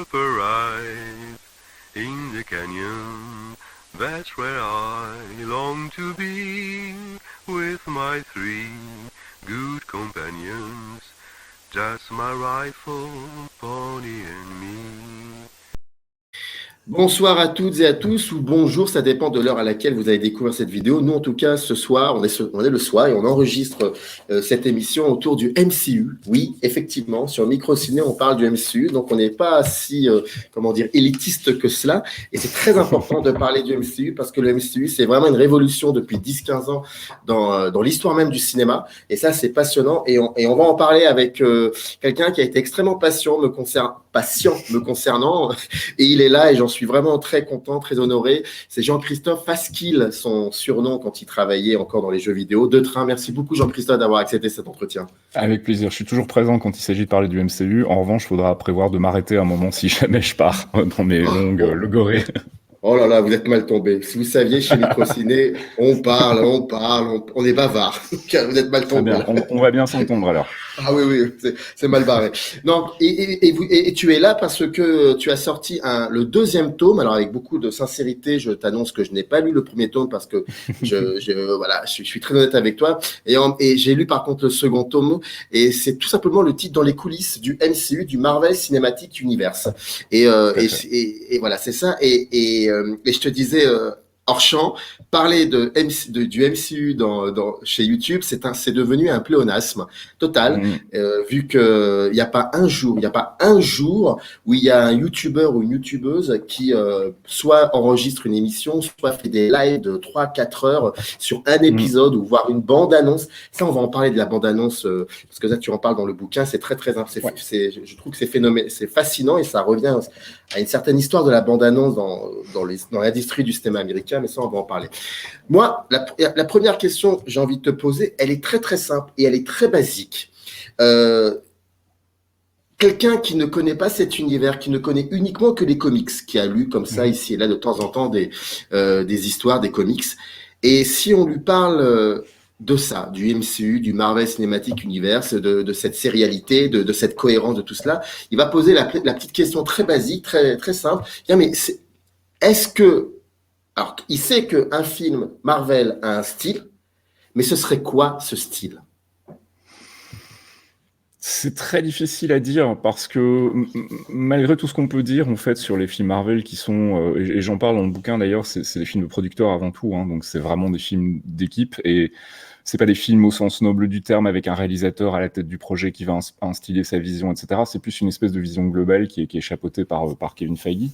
up arrive in the canyon. That's where I long to be with my three good companions. Just my rifle, pony and me. Bonsoir à toutes et à tous, ou bonjour, ça dépend de l'heure à laquelle vous allez découvrir cette vidéo. Nous, en tout cas, ce soir, on est le soir et on enregistre cette émission autour du MCU. Oui, effectivement, sur Microciné, on parle du MCU, donc on n'est pas si, élitiste que cela. Et c'est très important de parler du MCU parce que le MCU, c'est vraiment une révolution depuis 10-15 ans dans l'histoire même du cinéma. Et ça, c'est passionnant. Et on va en parler avec quelqu'un qui a été extrêmement patient me concernant. Et il est là et j'en suis vraiment très content, très honoré. C'est Jean-Christophe Faskill, son surnom quand il travaillait encore dans les jeux vidéo. De Train, merci beaucoup Jean-Christophe d'avoir accepté cet entretien. Avec plaisir, je suis toujours présent quand il s'agit de parler du MCU. En revanche, il faudra prévoir de m'arrêter un moment si jamais je pars dans mes longues logorées. Oh là là, vous êtes mal tombé. Si vous saviez, chez Microciné, on parle, on est bavard. Vous êtes mal tombé. On va bien s'entendre alors. Ah oui, c'est mal barré. Non, et tu es là parce que tu as sorti le deuxième tome. Alors avec beaucoup de sincérité, je t'annonce que je n'ai pas lu le premier tome parce que je suis très honnête avec toi. Et j'ai lu par contre le second tome et c'est tout simplement le titre Dans les coulisses du MCU, du Marvel Cinematic Universe. Et voilà, c'est ça. Et je te disais hors champ, parler du MCU chez YouTube, c'est devenu un pléonasme total, vu que il y a pas un jour où il y a un YouTuber ou une YouTubeuse qui soit enregistre une émission, soit fait des lives de 3-4 heures sur un épisode ou voir une bande-annonce. Ça, on va en parler de la bande-annonce parce que ça, tu en parles dans le bouquin. C'est très je trouve que c'est fascinant et ça revient à une certaine histoire de la bande-annonce dans l'industrie du cinéma américain, mais ça, on va en parler. Moi, la première question que j'ai envie de te poser, elle est très, très simple et elle est très basique. Quelqu'un qui ne connaît pas cet univers, qui ne connaît uniquement que les comics, qui a lu comme ça, ici et là, de temps en temps, des histoires, des comics, et si on lui parle de ça, du MCU, du Marvel Cinematic Universe, de cette sérialité, de cette cohérence, de tout cela, il va poser la petite question très basique, très, très simple. Bien, mais est-ce que... Alors, il sait qu'un film Marvel a un style, mais ce serait quoi ce style ? C'est très difficile à dire parce que malgré tout ce qu'on peut dire en fait sur les films Marvel qui sont et j'en parle dans le bouquin d'ailleurs, c'est des films de producteurs avant tout, hein, donc c'est vraiment des films d'équipe et c'est pas des films au sens noble du terme avec un réalisateur à la tête du projet qui va instiller sa vision, etc. C'est plus une espèce de vision globale qui est chapeautée par Kevin Feige.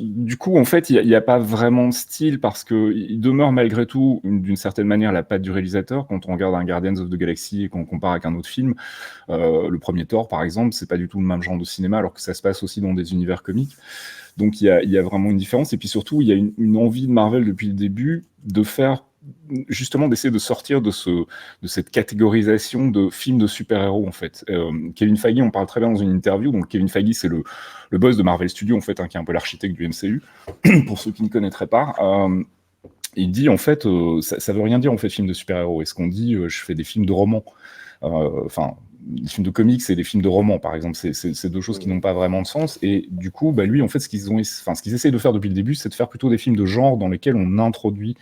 Du coup, en fait, il n'y a pas vraiment de style parce qu'il demeure malgré tout, d'une certaine manière, la patte du réalisateur. Quand on regarde un Guardians of the Galaxy et qu'on compare avec un autre film, le premier Thor, par exemple, c'est pas du tout le même genre de cinéma, alors que ça se passe aussi dans des univers comiques. Donc, il y a vraiment une différence. Et puis surtout, il y a une envie de Marvel depuis le début de faire justement d'essayer de sortir de cette catégorisation de films de super-héros en fait. Kevin Feige, on parle très bien dans une interview, donc Kevin Feige c'est le boss de Marvel Studios en fait, hein, qui est un peu l'architecte du MCU, pour ceux qui ne connaîtraient pas. Il dit en fait, ça veut rien dire en fait film de super-héros. Est-ce qu'on dit je fais des films de romans, des films de comics et des films de romans, par exemple, c'est deux choses qui n'ont pas vraiment de sens. Et du coup, lui, en fait, ce qu'ils essayent de faire depuis le début, c'est de faire plutôt des films de genre dans lesquels on introduit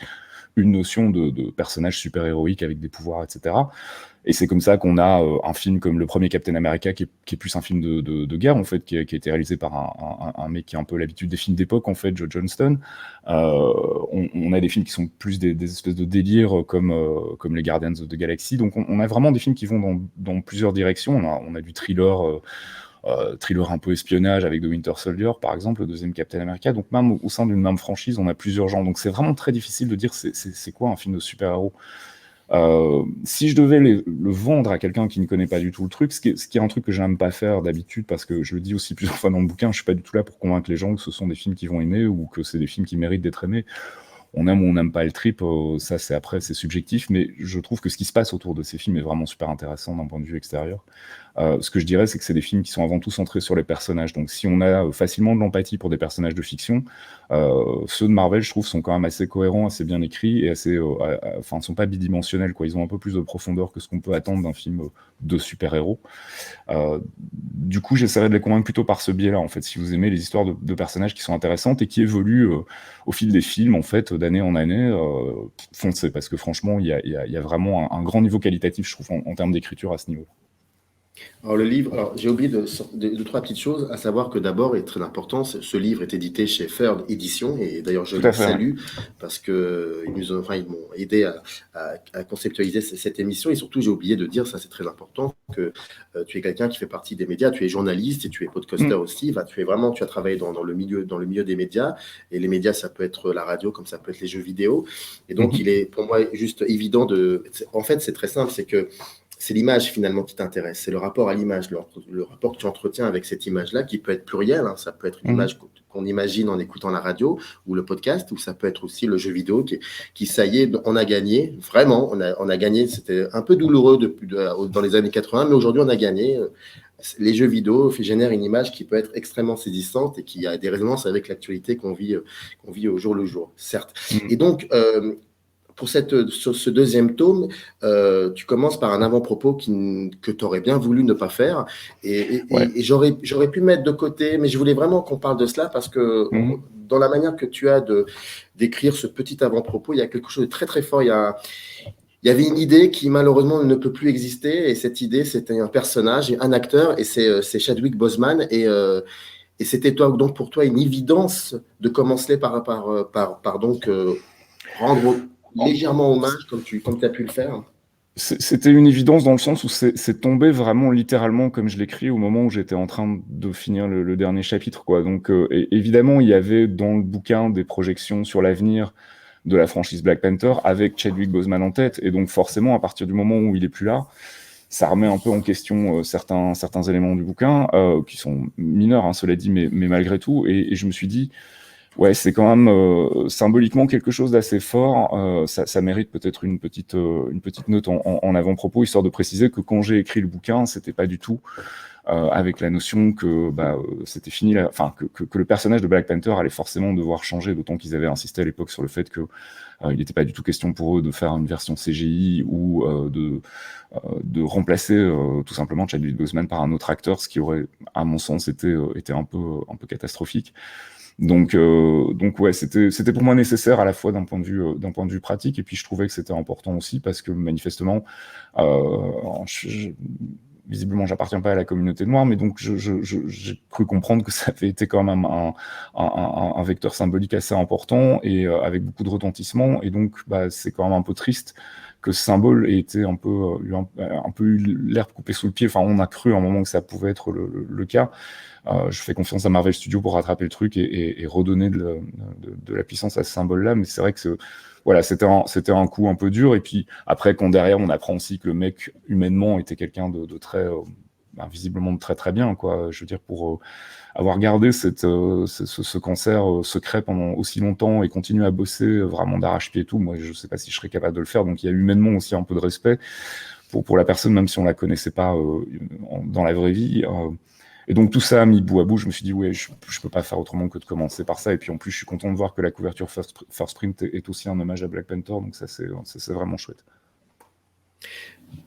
une notion de personnage super-héroïque avec des pouvoirs, etc. Et c'est comme ça qu'on a un film comme le premier Captain America qui est plus un film de guerre, en fait, qui a été réalisé par un mec qui a un peu l'habitude des films d'époque, en fait, Joe Johnston. On a des films qui sont plus des espèces de délires comme les Guardians of the Galaxy. Donc on a vraiment des films qui vont dans plusieurs directions. On a du thriller un peu espionnage avec The Winter Soldier, par exemple, le deuxième Captain America. Donc même au sein d'une même franchise, on a plusieurs genres. Donc c'est vraiment très difficile de dire c'est quoi un film de super-héros. Si je devais le vendre à quelqu'un qui ne connaît pas du tout le truc, ce qui est un truc que j'aime pas faire d'habitude, parce que je le dis aussi plusieurs fois dans le bouquin, je suis pas du tout là pour convaincre les gens que ce sont des films qu'ils vont aimer ou que c'est des films qui méritent d'être aimés. On aime ou on n'aime pas le trip, ça c'est subjectif, mais je trouve que ce qui se passe autour de ces films est vraiment super intéressant d'un point de vue extérieur. Ce que je dirais, c'est que c'est des films qui sont avant tout centrés sur les personnages. Donc si on a facilement de l'empathie pour des personnages de fiction, ceux de Marvel, je trouve, sont quand même assez cohérents, assez bien écrits et assez, enfin, sont pas bidimensionnels, quoi. Ils ont un peu plus de profondeur que ce qu'on peut attendre d'un film de super-héros. Du coup, j'essaierai de les convaincre plutôt par ce biais-là, en fait, si vous aimez les histoires de personnages qui sont intéressantes et qui évoluent au fil des films, en fait, d'année en année, foncez, parce que franchement, il y a vraiment un grand niveau qualitatif, je trouve, en termes d'écriture à ce niveau. Alors le livre, alors j'ai oublié de trois petites choses, à savoir que d'abord, et très important, ce livre est édité chez Third Édition, et d'ailleurs je Tout à les fait, ouais. salue parce que ils m'ont aidé à conceptualiser cette émission, et surtout j'ai oublié de dire, ça c'est très important, que tu es quelqu'un qui fait partie des médias, tu es journaliste et tu es podcaster aussi, tu as travaillé dans le milieu des médias, et les médias ça peut être la radio comme ça peut être les jeux vidéo, et donc il est pour moi juste évident en fait c'est très simple, c'est que c'est l'image finalement qui t'intéresse, c'est le rapport à l'image, le rapport que tu entretiens avec cette image-là qui peut être pluriel, hein. Ça peut être une image qu'on imagine en écoutant la radio ou le podcast, ou ça peut être aussi le jeu vidéo qui ça y est, on a gagné, vraiment, on a gagné, c'était un peu douloureux dans les années 80, mais aujourd'hui on a gagné. Les jeux vidéo génèrent une image qui peut être extrêmement saisissante et qui a des résonances avec l'actualité qu'on vit au jour le jour, certes. Et donc, pour ce deuxième tome, tu commences par un avant-propos que tu aurais bien voulu ne pas faire. Et j'aurais pu mettre de côté, mais je voulais vraiment qu'on parle de cela parce que dans la manière que tu as d'écrire ce petit avant-propos, il y a quelque chose de très très fort. Il y avait une idée qui malheureusement ne peut plus exister. Et cette idée, c'était un personnage, un acteur, et c'est Chadwick Boseman. Et c'était donc pour toi une évidence de commencer par donc rendre légèrement hommage comme tu as pu le faire. C'était une évidence dans le sens où c'est tombé vraiment littéralement comme je l'écris au moment où j'étais en train de finir le dernier chapitre, quoi. Donc évidemment, il y avait dans le bouquin des projections sur l'avenir de la franchise Black Panther avec Chadwick Boseman en tête, et donc forcément, à partir du moment où il est plus là, ça remet un peu en question certains éléments du bouquin qui sont mineurs, hein, cela dit, mais malgré tout, et je me suis dit, ouais, c'est quand même symboliquement quelque chose d'assez fort. Ça mérite peut-être une petite note en avant-propos, histoire de préciser que quand j'ai écrit le bouquin, c'était pas du tout avec la notion que c'était fini, que le personnage de Black Panther allait forcément devoir changer, d'autant qu'ils avaient insisté à l'époque sur le fait que il n'était pas du tout question pour eux de faire une version CGI ou de remplacer tout simplement Chadwick Boseman par un autre acteur, ce qui aurait, à mon sens, été un peu catastrophique. Donc ouais, c'était pour moi nécessaire à la fois d'un point de vue pratique, et puis je trouvais que c'était important aussi parce que manifestement, visiblement, j'appartiens pas à la communauté noire, mais donc j'ai cru comprendre que ça avait été quand même un vecteur symbolique assez important et avec beaucoup de retentissement, et donc c'est quand même un peu triste que ce symbole ait été un peu eu l'herbe coupée sous le pied. Enfin, on a cru à un moment que ça pouvait être le cas. Je fais confiance à Marvel Studios pour rattraper le truc et redonner de la puissance à ce symbole-là, mais c'est vrai que voilà, c'était un coup un peu dur. Et puis après, quand derrière, on apprend aussi que le mec, humainement, était quelqu'un de très, visiblement de très très bien, quoi. Je veux dire, pour avoir gardé ce cancer secret pendant aussi longtemps et continuer à bosser vraiment d'arrache-pied et tout, moi, je sais pas si je serais capable de le faire. Donc, il y a humainement aussi un peu de respect pour la personne, même si on la connaissait pas dans la vraie vie. Et donc tout ça mis bout à bout, je me suis dit ouais, je peux pas faire autrement que de commencer par ça. Et puis en plus, je suis content de voir que la couverture First Print est aussi un hommage à Black Panther, donc ça c'est vraiment chouette.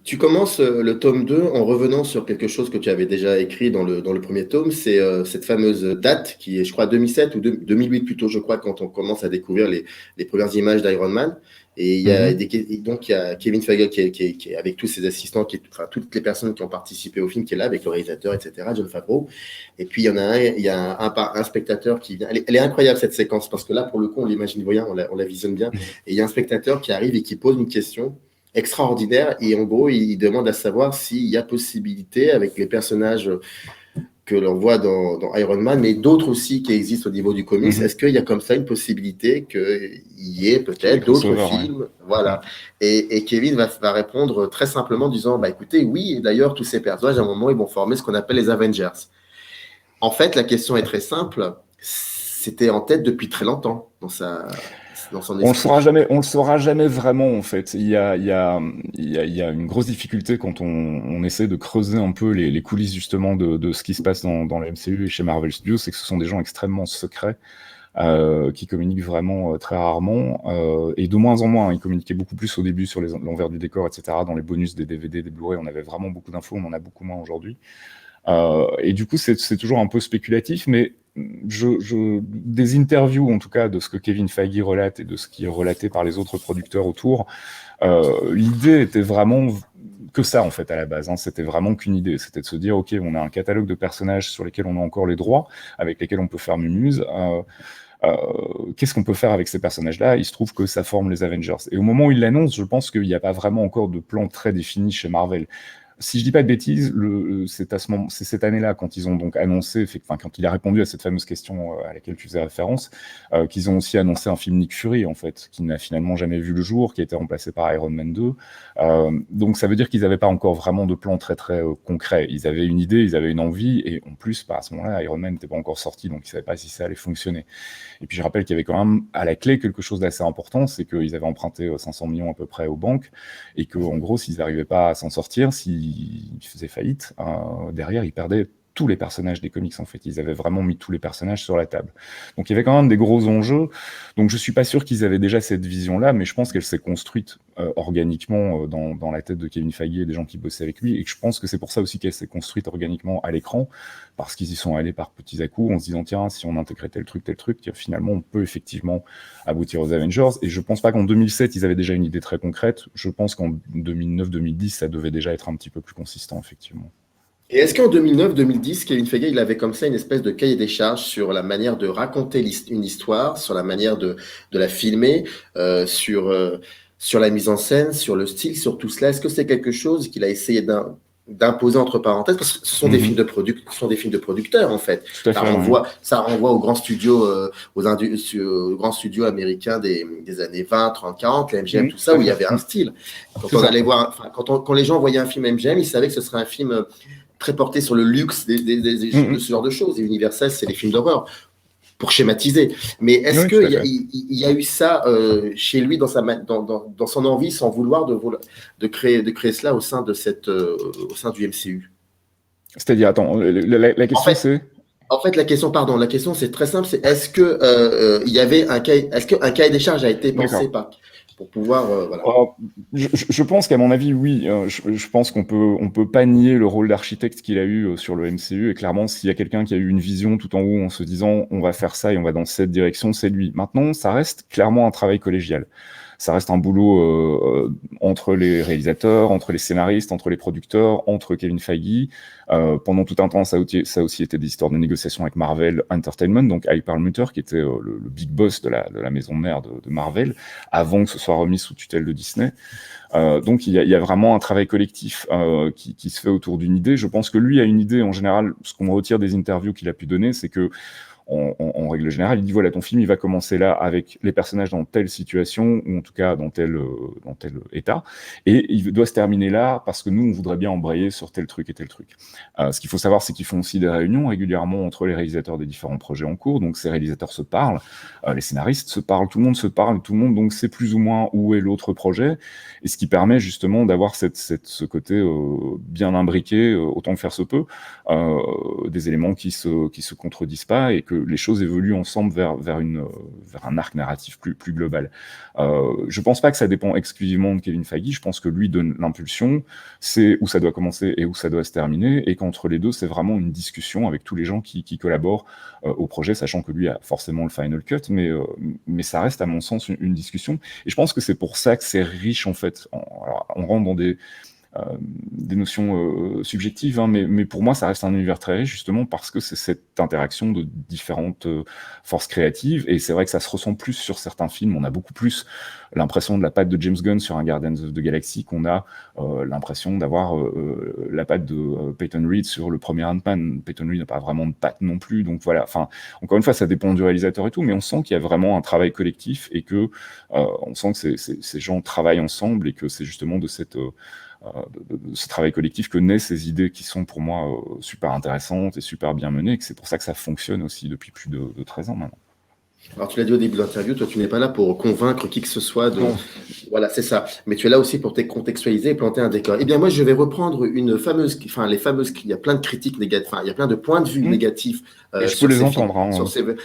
Tu commences le tome 2 en revenant sur quelque chose que tu avais déjà écrit dans le premier tome, c'est cette fameuse date qui est, je crois, 2007 ou 2008 plutôt, je crois, quand on commence à découvrir les premières images d'Iron Man. Et il y a donc il y a Kevin Feige qui est avec tous ses assistants, toutes les personnes qui ont participé au film, qui est là avec le réalisateur, etc., Jon Favreau. Et puis il y a un spectateur qui vient. Elle est incroyable cette séquence parce que là, pour le coup, on l'imagine bien, on la visionne bien. Et il y a un spectateur qui arrive et qui pose une question extraordinaire, et en gros il demande à savoir s'il y a possibilité avec les personnages que l'on voit dans Iron Man, mais d'autres aussi qui existent au niveau du comics, est-ce qu'il y a comme ça une possibilité qu'il y ait peut-être d'autres films, voilà. Et Kevin va répondre très simplement en disant écoutez, oui, et d'ailleurs tous ces personnages à un moment ils vont former ce qu'on appelle les Avengers. En fait, la question est très simple, c'était en tête depuis très longtemps dans sa dans son On le esprit. saura jamais, on le saura jamais vraiment en fait. Il y a une grosse difficulté quand on essaie de creuser un peu les coulisses justement de ce qui se passe dans le MCU et chez Marvel Studios, c'est que ce sont des gens extrêmement secrets qui communiquent vraiment très rarement et de moins en moins. Ils communiquaient beaucoup plus au début sur l'envers du décor, etc. Dans les bonus des DVD, des Blu-ray, on avait vraiment beaucoup d'infos, on en a beaucoup moins aujourd'hui. Et du coup, c'est toujours un peu spéculatif, mais des interviews, en tout cas, de ce que Kevin Feige relate et de ce qui est relaté par les autres producteurs autour, l'idée était vraiment que ça, en fait, à la base. Hein. C'était vraiment qu'une idée. C'était de se dire, OK, on a un catalogue de personnages sur lesquels on a encore les droits, avec lesquels on peut faire mumuse. Qu'est-ce qu'on peut faire avec ces personnages-là? Il se trouve que ça forme les Avengers. Et au moment où il l'annonce, je pense qu'il n'y a pas vraiment encore de plan très défini chez Marvel. Si je dis pas de bêtises, c'est cette année-là, quand ils ont donc annoncé, quand il a répondu à cette fameuse question à laquelle tu faisais référence, qu'ils ont aussi annoncé un film Nick Fury, en fait, qui n'a finalement jamais vu le jour, qui a été remplacé par Iron Man 2. Donc ça veut dire qu'ils n'avaient pas encore vraiment de plan très très concret. Ils avaient une idée, ils avaient une envie, et en plus, à ce moment-là, Iron Man n'était pas encore sorti, donc ils ne savaient pas si ça allait fonctionner. Et puis je rappelle qu'il y avait quand même à la clé quelque chose d'assez important, c'est qu'ils avaient emprunté 500 millions à peu près aux banques, et qu'en gros, s'ils n'arrivaient pas à s'en sortir, s'ils faisaient faillite, derrière, ils perdaient tous les personnages des comics, en fait. Ils avaient vraiment mis tous les personnages sur la table. Donc il y avait quand même des gros enjeux. Donc je suis pas sûr qu'ils avaient déjà cette vision-là, mais je pense qu'elle s'est construite organiquement dans la tête de Kevin Feige et des gens qui bossaient avec lui, et que je pense que c'est pour ça aussi qu'elle s'est construite organiquement à l'écran, parce qu'ils y sont allés par petits à-coups en se disant, tiens, si on intégrait tel truc, finalement, on peut effectivement aboutir aux Avengers. Et je pense pas qu'en 2007, ils avaient déjà une idée très concrète. Je pense qu'en 2009-2010, ça devait déjà être un petit peu plus consistant, effectivement. Et est-ce qu'en 2009-2010, Kevin Feige, il avait comme ça une espèce de cahier des charges sur la manière de raconter une histoire, sur la manière de la filmer, sur la mise en scène, sur le style, sur tout cela? Est-ce que c'est quelque chose qu'il a essayé d'imposer entre parenthèses? Parce que ce sont des films ce sont des films de producteurs, en fait. Tout à fait, Ça renvoie aux grands studios, aux grands studios américains des années 20, 30, 40, la MGM, tout ça, où il y avait un style. Quand les gens voyaient un film MGM, ils savaient que ce serait un film très porté sur le luxe de ce genre de choses. Et Universal, c'est les films d'horreur, pour schématiser. Mais est-ce qu'il y a eu ça chez lui dans son envie, sans vouloir, de créer cela au sein du MCU? C'est-à-dire, attends, la question c'est... En fait, la question c'est très simple, c'est est-ce que il y avait est-ce qu'un cahier des charges a été pensé pour pouvoir voilà. Je pense qu'à mon avis, oui. Je pense qu'on peut pas nier le rôle d'architecte qu'il a eu sur le MCU. Et clairement, s'il y a quelqu'un qui a eu une vision tout en haut en se disant on va faire ça et on va dans cette direction, c'est lui. Maintenant, ça reste clairement un travail collégial. Ça reste un boulot entre les réalisateurs, entre les scénaristes, entre les producteurs, entre Kevin Feige. Pendant tout un temps, ça a aussi été des histoires de négociations avec Marvel Entertainment, donc Ike Perlmutter, qui était le big boss de la maison mère de Marvel, avant que ce soit remis sous tutelle de Disney. Donc il y a vraiment un travail collectif qui se fait autour d'une idée. Je pense que lui a une idée, en général, ce qu'on retire des interviews qu'il a pu donner, c'est que en règle générale, il dit voilà, ton film, il va commencer là avec les personnages dans telle situation, ou en tout cas dans tel état, et il doit se terminer là parce que nous, on voudrait bien embrayer sur tel truc et tel truc. Ce qu'il faut savoir, c'est qu'ils font aussi des réunions régulièrement entre les réalisateurs des différents projets en cours, donc ces réalisateurs se parlent, les scénaristes se parlent, tout le monde se parle, tout le monde donc sait plus ou moins où est l'autre projet, et ce qui permet justement d'avoir ce côté bien imbriqué, autant que faire se peut, des éléments qui se contredisent pas, et que les choses évoluent ensemble vers un arc narratif plus global. Je pense pas que ça dépend exclusivement de Kevin Feige, je pense que lui donne l'impulsion, c'est où ça doit commencer et où ça doit se terminer, et qu'entre les deux, c'est vraiment une discussion avec tous les gens qui collaborent au projet, sachant que lui a forcément le final cut, mais ça reste à mon sens une discussion, et je pense que c'est pour ça que c'est riche en fait. Alors, on rentre dans des notions subjectives, hein, mais pour moi, ça reste un univers très riche, justement parce que c'est cette interaction de différentes forces créatives, et c'est vrai que ça se ressent plus sur certains films. On a beaucoup plus l'impression de la patte de James Gunn sur un Guardians of the Galaxy qu'on a l'impression d'avoir la patte de Peyton Reed sur le premier Ant-Man. Peyton Reed n'a pas vraiment de patte non plus, donc voilà. Enfin, encore une fois, ça dépend du réalisateur et tout, mais on sent qu'il y a vraiment un travail collectif, et que on sent que ces gens travaillent ensemble, et que c'est justement de ce travail collectif que naissent ces idées qui sont pour moi super intéressantes et super bien menées, et que c'est pour ça que ça fonctionne aussi depuis plus de 13 ans maintenant. Alors, tu l'as dit au début de l'interview, toi, tu n'es pas là pour convaincre qui que ce soit de. Non. Voilà, c'est ça. Mais tu es là aussi pour contextualiser et planter un décor. Eh bien, moi, je vais reprendre une fameuse. Enfin, il y a plein de critiques négatives. Enfin, il y a plein de points de vue négatifs Et je peux les entendre.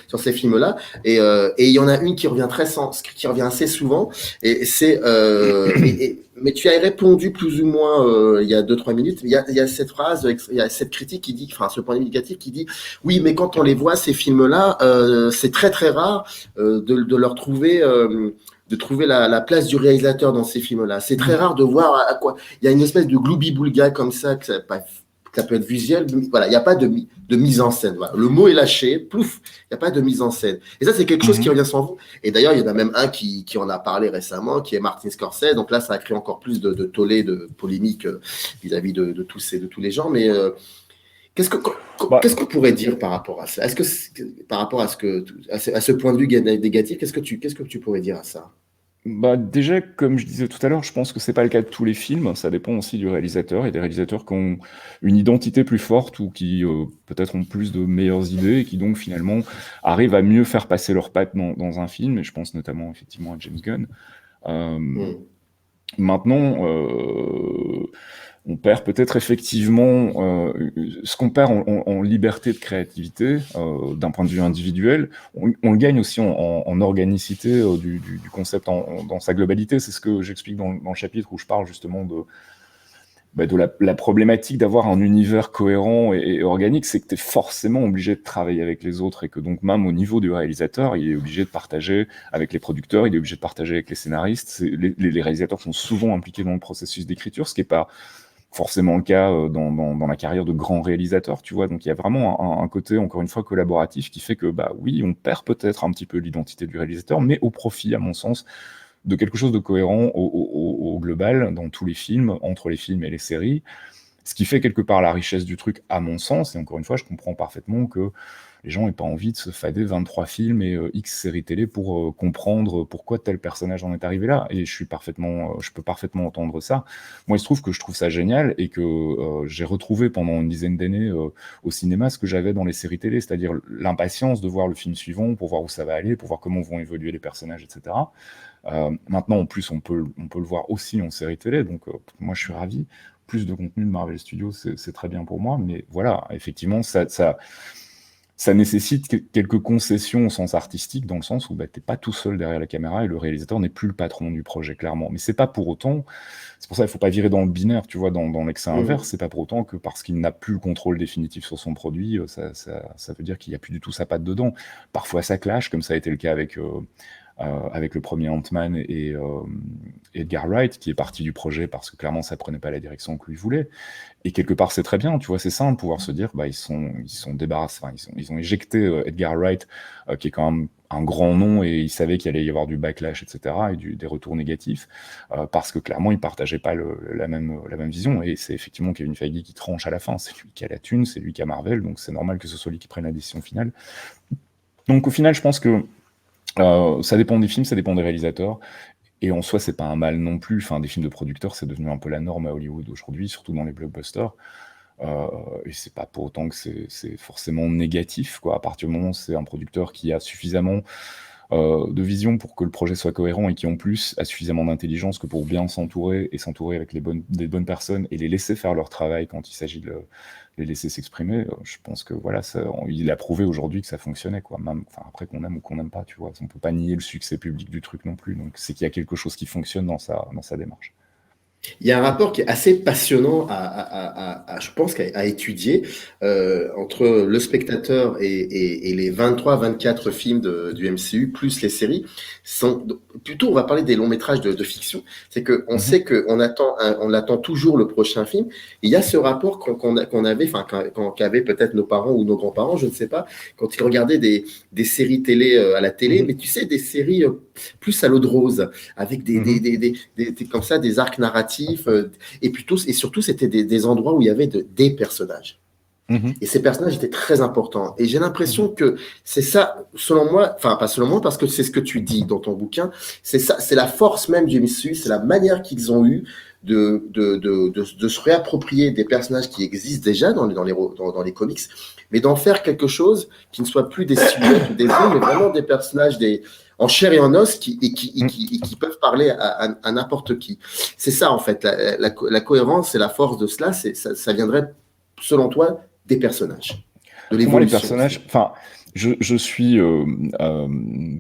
sur ces films-là. Et il y en a une qui revient qui revient assez souvent. Et c'est. Mais tu as répondu plus ou moins il y a 2-3 minutes. Il y a cette phrase, il y a cette critique qui dit, enfin, ce point de vue négatif qui dit, oui, mais quand on les voit, ces films-là, c'est très très rare de leur trouver, de trouver la place du réalisateur dans ces films-là. C'est très rare de voir à quoi. Il y a une espèce de gloubi-boulga comme ça, que ça peut être visuel. Voilà, il n'y a pas de mise en scène. Voilà. Le mot est lâché, plouf, il n'y a pas de mise en scène. Et ça, c'est quelque chose qui revient sans vous. Et d'ailleurs, il y en a même un qui en a parlé récemment, qui est Martin Scorsese. Donc là, ça a créé encore plus de tollé, de polémique vis-à-vis de tous les gens. Mais qu'est-ce qu'on pourrait dire par rapport à ça? Est-ce que par rapport à ce point de vue négatif, qu'est-ce que tu pourrais dire à ça? Déjà, comme je disais tout à l'heure, je pense que c'est pas le cas de tous les films. Ça dépend aussi du réalisateur. Il y a des réalisateurs qui ont une identité plus forte ou qui peut-être ont plus de meilleures idées et qui donc finalement arrivent à mieux faire passer leurs pattes dans un film. Et je pense notamment effectivement à James Gunn. Maintenant, on perd peut-être effectivement ce qu'on perd en liberté de créativité d'un point de vue individuel. On le gagne aussi en organicité du concept dans sa globalité. C'est ce que j'explique dans le chapitre où je parle justement de la problématique d'avoir un univers cohérent et organique. C'est que tu es forcément obligé de travailler avec les autres et que donc même au niveau du réalisateur, il est obligé de partager avec les producteurs, il est obligé de partager avec les scénaristes. Les réalisateurs sont souvent impliqués dans le processus d'écriture, ce qui n'est pas forcément le cas dans la carrière de grands réalisateurs, tu vois. Donc il y a vraiment un côté, encore une fois, collaboratif qui fait que, oui, on perd peut-être un petit peu l'identité du réalisateur, mais au profit, à mon sens, de quelque chose de cohérent au global, dans tous les films, entre les films et les séries. Ce qui fait quelque part la richesse du truc, à mon sens, et encore une fois, je comprends parfaitement que les gens n'aient pas envie de se fader 23 films et X séries télé pour comprendre pourquoi tel personnage en est arrivé là. Et je peux parfaitement entendre ça. Moi, il se trouve que je trouve ça génial et que j'ai retrouvé pendant une dizaine d'années au cinéma ce que j'avais dans les séries télé, c'est-à-dire l'impatience de voir le film suivant pour voir où ça va aller, pour voir comment vont évoluer les personnages, etc. Maintenant, en plus, on peut le voir aussi en série télé, donc moi, je suis ravi. Plus de contenu de Marvel Studios, c'est très bien pour moi, mais voilà, effectivement, ça nécessite quelques concessions au sens artistique, dans le sens où t'es pas tout seul derrière la caméra et le réalisateur n'est plus le patron du projet, clairement. Mais c'est pas pour autant, c'est pour ça qu'il faut pas virer dans le binaire, tu vois, dans l'excès inverse, c'est pas pour autant que parce qu'il n'a plus le contrôle définitif sur son produit, ça veut dire qu'il n'y a plus du tout sa patte dedans. Parfois ça clash, comme ça a été le cas avec le premier Ant-Man et Edgar Wright, qui est parti du projet parce que clairement ça prenait pas la direction que lui voulait. Et quelque part c'est très bien, tu vois, c'est simple, pouvoir se dire, ils sont débarrassés, ils ont éjecté Edgar Wright, qui est quand même un grand nom, et ils savaient qu'il allait y avoir du backlash, etc., et des retours négatifs, parce que clairement ils partageaient pas la même vision. Et c'est effectivement Kevin Feige qui tranche à la fin, c'est lui qui a la thune, c'est lui qui a Marvel, donc c'est normal que ce soit lui qui prenne la décision finale. Donc au final, je pense que ça dépend des films, ça dépend des réalisateurs. Et en soi, c'est pas un mal non plus. Enfin, des films de producteurs, c'est devenu un peu la norme à Hollywood aujourd'hui, surtout dans les blockbusters. Et c'est pas pour autant que c'est forcément négatif, quoi. À partir du moment où c'est un producteur qui a suffisamment de vision pour que le projet soit cohérent et qui en plus a suffisamment d'intelligence que pour bien s'entourer et s'entourer avec des bonnes personnes et les laisser faire leur travail quand il s'agit de les laisser s'exprimer, je pense que voilà, il a prouvé aujourd'hui que ça fonctionnait, quoi. Même, après qu'on aime ou qu'on n'aime pas, tu vois, on peut pas nier le succès public du truc non plus. Donc c'est qu'il y a quelque chose qui fonctionne dans sa démarche. Il y a un rapport qui est assez passionnant je pense, à étudier entre le spectateur et les 23-24 films du MCU, plus les séries. Plutôt, on va parler des longs métrages de fiction. C'est qu'on sait qu'on attend toujours le prochain film. Et il y a ce rapport qu'on avait, qu'avaient peut-être nos parents ou nos grands-parents, je ne sais pas, quand ils regardaient des séries télé à la télé, mais tu sais, des séries plus à l'eau de rose, avec comme ça, des arcs narratifs, et surtout, c'était des endroits où il y avait des personnages. Mhm. Et ces personnages étaient très importants. Et j'ai l'impression que c'est ça, selon moi, enfin pas selon moi, parce que c'est ce que tu dis dans ton bouquin, c'est ça, c'est la force même du MCU, c'est la manière qu'ils ont eu de se réapproprier des personnages qui existent déjà dans les comics, mais d'en faire quelque chose qui ne soit plus des silhouettes ou des hommes, mais vraiment des personnages en chair et en os qui peuvent parler à n'importe qui. C'est ça, en fait, la cohérence et la force de cela, ça viendrait, selon toi, des personnages, de Pour moi, les l'évolution personnages, aussi. enfin, je suis euh,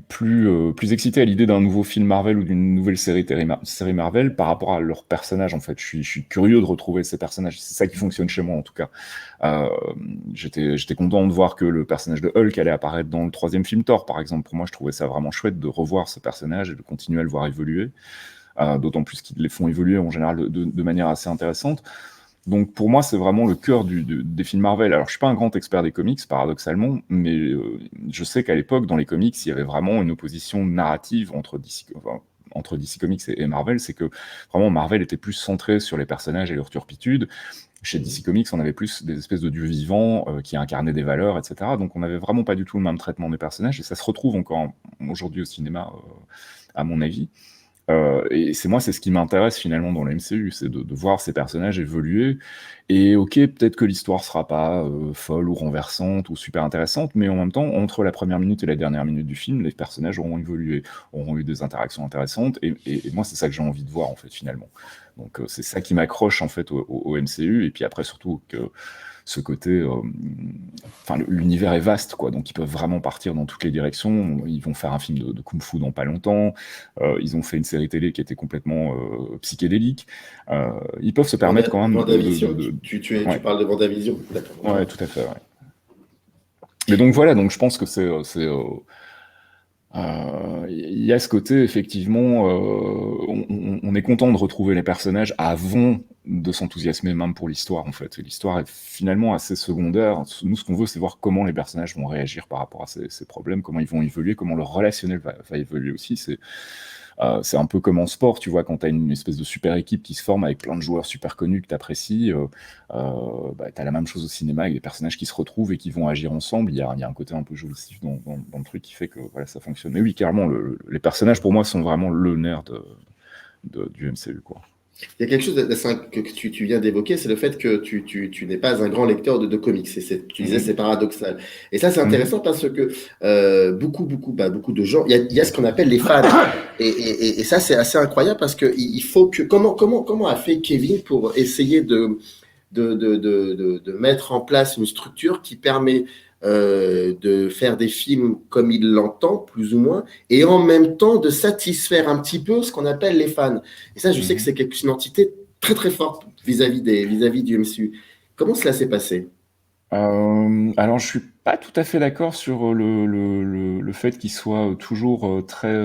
plus excité à l'idée d'un nouveau film Marvel ou d'une nouvelle série Marvel par rapport à leurs personnages, en fait. Je suis curieux de retrouver ces personnages. C'est ça qui fonctionne chez moi, en tout cas. Euh, j'étais content de voir que le personnage de Hulk allait apparaître dans le troisième film Thor, par exemple. Pour moi, je trouvais ça vraiment chouette de revoir ce personnage et de continuer à le voir évoluer. D'autant plus qu'ils les font évoluer en général de manière assez intéressante. Donc pour moi, c'est vraiment le cœur des films Marvel. Alors je suis pas un grand expert des comics, paradoxalement, mais je sais qu'à l'époque, dans les comics, il y avait vraiment une opposition narrative entre DC Comics et Marvel. C'est que vraiment Marvel était plus centré sur les personnages et leur turpitude. Chez DC Comics, on avait plus des espèces de dieux vivants qui incarnaient des valeurs, etc. Donc on n'avait vraiment pas du tout le même traitement des personnages, et ça se retrouve encore aujourd'hui au cinéma, à mon avis. Et c'est ce qui m'intéresse finalement dans la MCU, c'est de voir ces personnages évoluer. Et ok, peut-être que l'histoire sera pas folle ou renversante ou super intéressante, mais en même temps, entre la première minute et la dernière minute du film, les personnages auront évolué, auront eu des interactions intéressantes. Et moi, c'est ça que j'ai envie de voir en fait finalement. Donc c'est ça qui m'accroche en fait au MCU. Et puis après surtout que ce côté, enfin l'univers est vaste quoi, donc ils peuvent vraiment partir dans toutes les directions. Ils vont faire un film de kung-fu dans pas longtemps. Ils ont fait une série télé qui était complètement psychédélique. Ils peuvent se permettre quand même Vendavision, tu Ouais, parles de Vendavision, d'accord. Ok. ouais, tout à fait. Ouais. Mais donc voilà, donc je pense que il y a ce côté, effectivement, on est content de retrouver les personnages avant de s'enthousiasmer même pour l'histoire, en fait. Et l'histoire est finalement assez secondaire. Nous, ce qu'on veut, c'est voir comment les personnages vont réagir par rapport à ces problèmes, comment ils vont évoluer, comment leur relationnel va évoluer aussi. C'est un peu comme en sport, tu vois, quand tu as une espèce de super équipe qui se forme avec plein de joueurs super connus que tu apprécies, bah, tu as la même chose au cinéma avec des personnages qui se retrouvent et qui vont agir ensemble. Il y a un côté un peu jouissif dans le truc qui fait que voilà, ça fonctionne. Mais oui, clairement, les personnages pour moi sont vraiment le nerf du MCU, quoi. Il y a quelque chose que tu viens d'évoquer, c'est le fait que tu n'es pas un grand lecteur de comics. Tu disais c'est Mhm. paradoxal. Et ça, c'est Mhm. intéressant parce que beaucoup de gens, il y a ce qu'on appelle les fans. Et ça, c'est assez incroyable parce que il faut que comment a fait Kevin pour essayer de mettre en place une structure qui permet de faire des films comme il l'entend, plus ou moins, et en même temps de satisfaire un petit peu ce qu'on appelle les fans. Et ça, je sais que Mhm. c'est une entité très très forte vis-à-vis du MCU. Comment cela s'est passé? Alors, je suis pas tout à fait d'accord sur le fait qu'il soit toujours très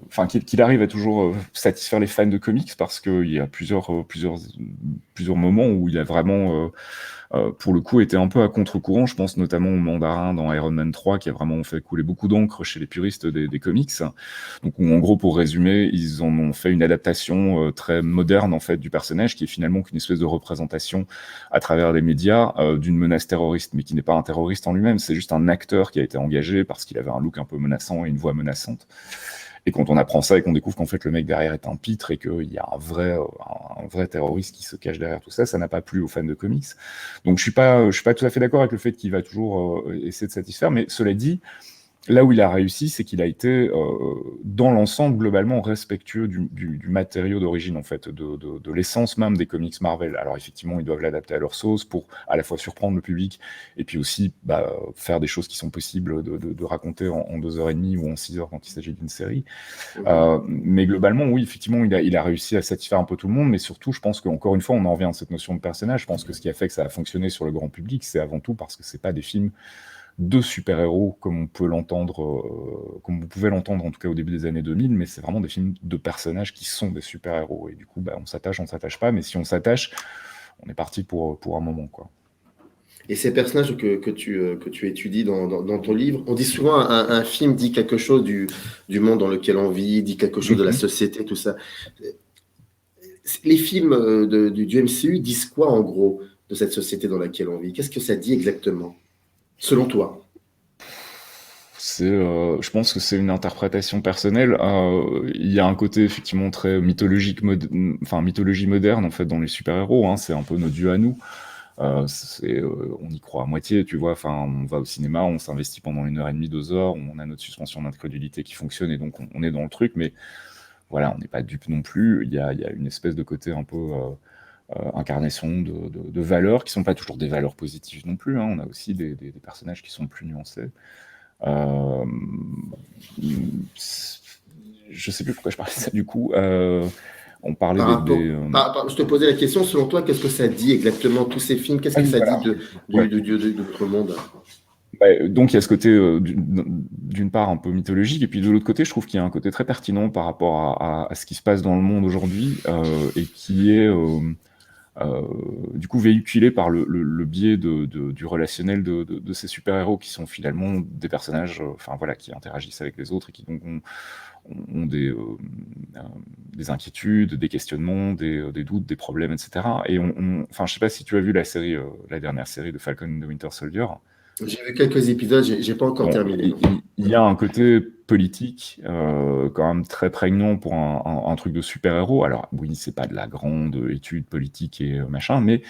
enfin qu'il arrive à toujours satisfaire les fans de comics parce qu'il y a plusieurs moments où il a vraiment pour le coup, était un peu à contre-courant. Je pense notamment au Mandarin dans Iron Man 3, qui a vraiment fait couler beaucoup d'encre chez les puristes des comics. Donc, en gros, pour résumer, ils en ont fait une adaptation très moderne en fait du personnage, qui est finalement qu'une espèce de représentation à travers les médias d'une menace terroriste, mais qui n'est pas un terroriste en lui-même. C'est juste un acteur qui a été engagé parce qu'il avait un look un peu menaçant et une voix menaçante. Et quand on apprend ça et qu'on découvre qu'en fait le mec derrière est un pitre et qu'il y a un vrai terroriste qui se cache derrière tout ça, ça n'a pas plu aux fans de comics. Donc je suis pas tout à fait d'accord avec le fait qu'il va toujours essayer de satisfaire, mais cela dit, là où il a réussi, c'est qu'il a été, dans l'ensemble, globalement respectueux du matériau d'origine, en fait, de l'essence même des comics Marvel. Alors, effectivement, ils doivent l'adapter à leur sauce pour à la fois surprendre le public et puis aussi faire des choses qui sont possibles de raconter en 2 heures et demie ou en 6 heures quand il s'agit d'une série. Mhm. Mais globalement, oui, effectivement, il a réussi à satisfaire un peu tout le monde, mais surtout, je pense qu'encore une fois, on en revient à cette notion de personnage. Je pense que ce qui a fait que ça a fonctionné sur le grand public, c'est avant tout parce que c'est pas des films de super-héros comme on peut l'entendre, comme vous pouvez l'entendre en tout cas au début des années 2000, mais c'est vraiment des films de personnages qui sont des super-héros. Et du coup, on s'attache pas, mais si on s'attache, on est parti pour un moment, quoi. Et ces personnages que tu étudies dans ton livre, on dit souvent un film dit quelque chose du monde dans lequel on vit, dit quelque chose de la Mhm. société, tout ça. Les films du MCU disent quoi en gros? de cette société dans laquelle on vit? Qu'est-ce que ça dit exactement, selon toi? Je pense que c'est une interprétation personnelle. Il y a un côté effectivement très mythologique, enfin mythologie moderne en fait dans les super-héros. Hein, c'est un peu notre dieu à nous. On y croit à moitié, tu vois. Enfin, on va au cinéma, on s'investit pendant 1h30, 2 heures, on a notre suspension d'incrédulité qui fonctionne et donc on est dans le truc. Mais voilà, on n'est pas dupe non plus. Il y a une espèce de côté un peu incarnation de valeurs qui sont pas toujours des valeurs positives non plus. Hein. On a aussi des personnages qui sont plus nuancés. Euh, je sais plus pourquoi je parlais de ça du coup. On parlait Je te posais la question, selon toi, qu'est-ce que ça dit exactement, tous ces films? Qu'est-ce que ça voilà. dit Ouais. de notre monde? Donc il y a ce côté d'une part un peu mythologique, et puis de l'autre côté, je trouve qu'il y a un côté très pertinent par rapport à ce qui se passe dans le monde aujourd'hui, et qui est du coup véhiculé par le biais du relationnel de ces super-héros qui sont finalement des personnages enfin voilà, qui interagissent avec les autres et qui donc ont des inquiétudes, des questionnements, des doutes, des problèmes, etc. Et enfin, je sais pas si tu as vu la dernière série de Falcon and the Winter Soldier. J'ai vu quelques épisodes, j'ai pas encore Bon, terminé. il y a un côté politique quand même très prégnant pour un truc de super-héros. Alors oui, c'est pas de la grande étude politique et machin, mais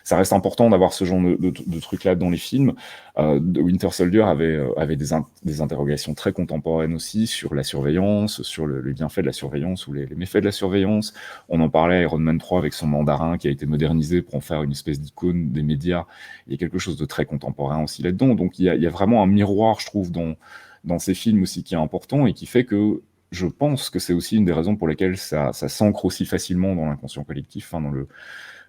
ça reste important d'avoir ce genre de truc-là dans les films. Winter Soldier avait des interrogations très contemporaines aussi sur la surveillance, sur les bienfaits de la surveillance ou les méfaits de la surveillance. On en parlait à Iron Man 3 avec son mandarin qui a été modernisé pour en faire une espèce d'icône des médias. Il y a quelque chose de très contemporain aussi là-dedans. Donc il y a vraiment un miroir, je trouve, dans ces films aussi qui est important et qui fait que je pense que c'est aussi une des raisons pour lesquelles ça s'ancre aussi facilement dans l'inconscient collectif, hein,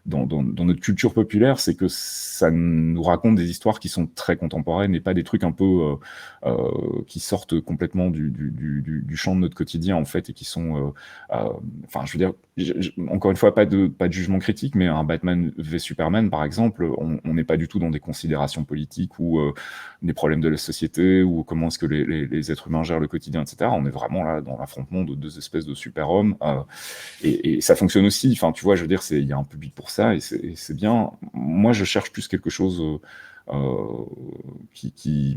dans notre culture populaire, c'est que ça nous raconte des histoires qui sont très contemporaines et pas des trucs un peu qui sortent complètement du champ de notre quotidien en fait et qui sont, enfin, je veux dire, encore une fois, pas de jugement critique, mais un Batman v Superman par exemple, on n'est pas du tout dans des considérations politiques ou des problèmes de la société ou comment est-ce que les êtres humains gèrent le quotidien, etc. On est vraiment là dans l'affrontement de deux espèces de super-hommes. Et ça fonctionne aussi. Enfin, tu vois, je veux dire, il y a un public pour ça et c'est bien. Moi, je cherche plus quelque chose qui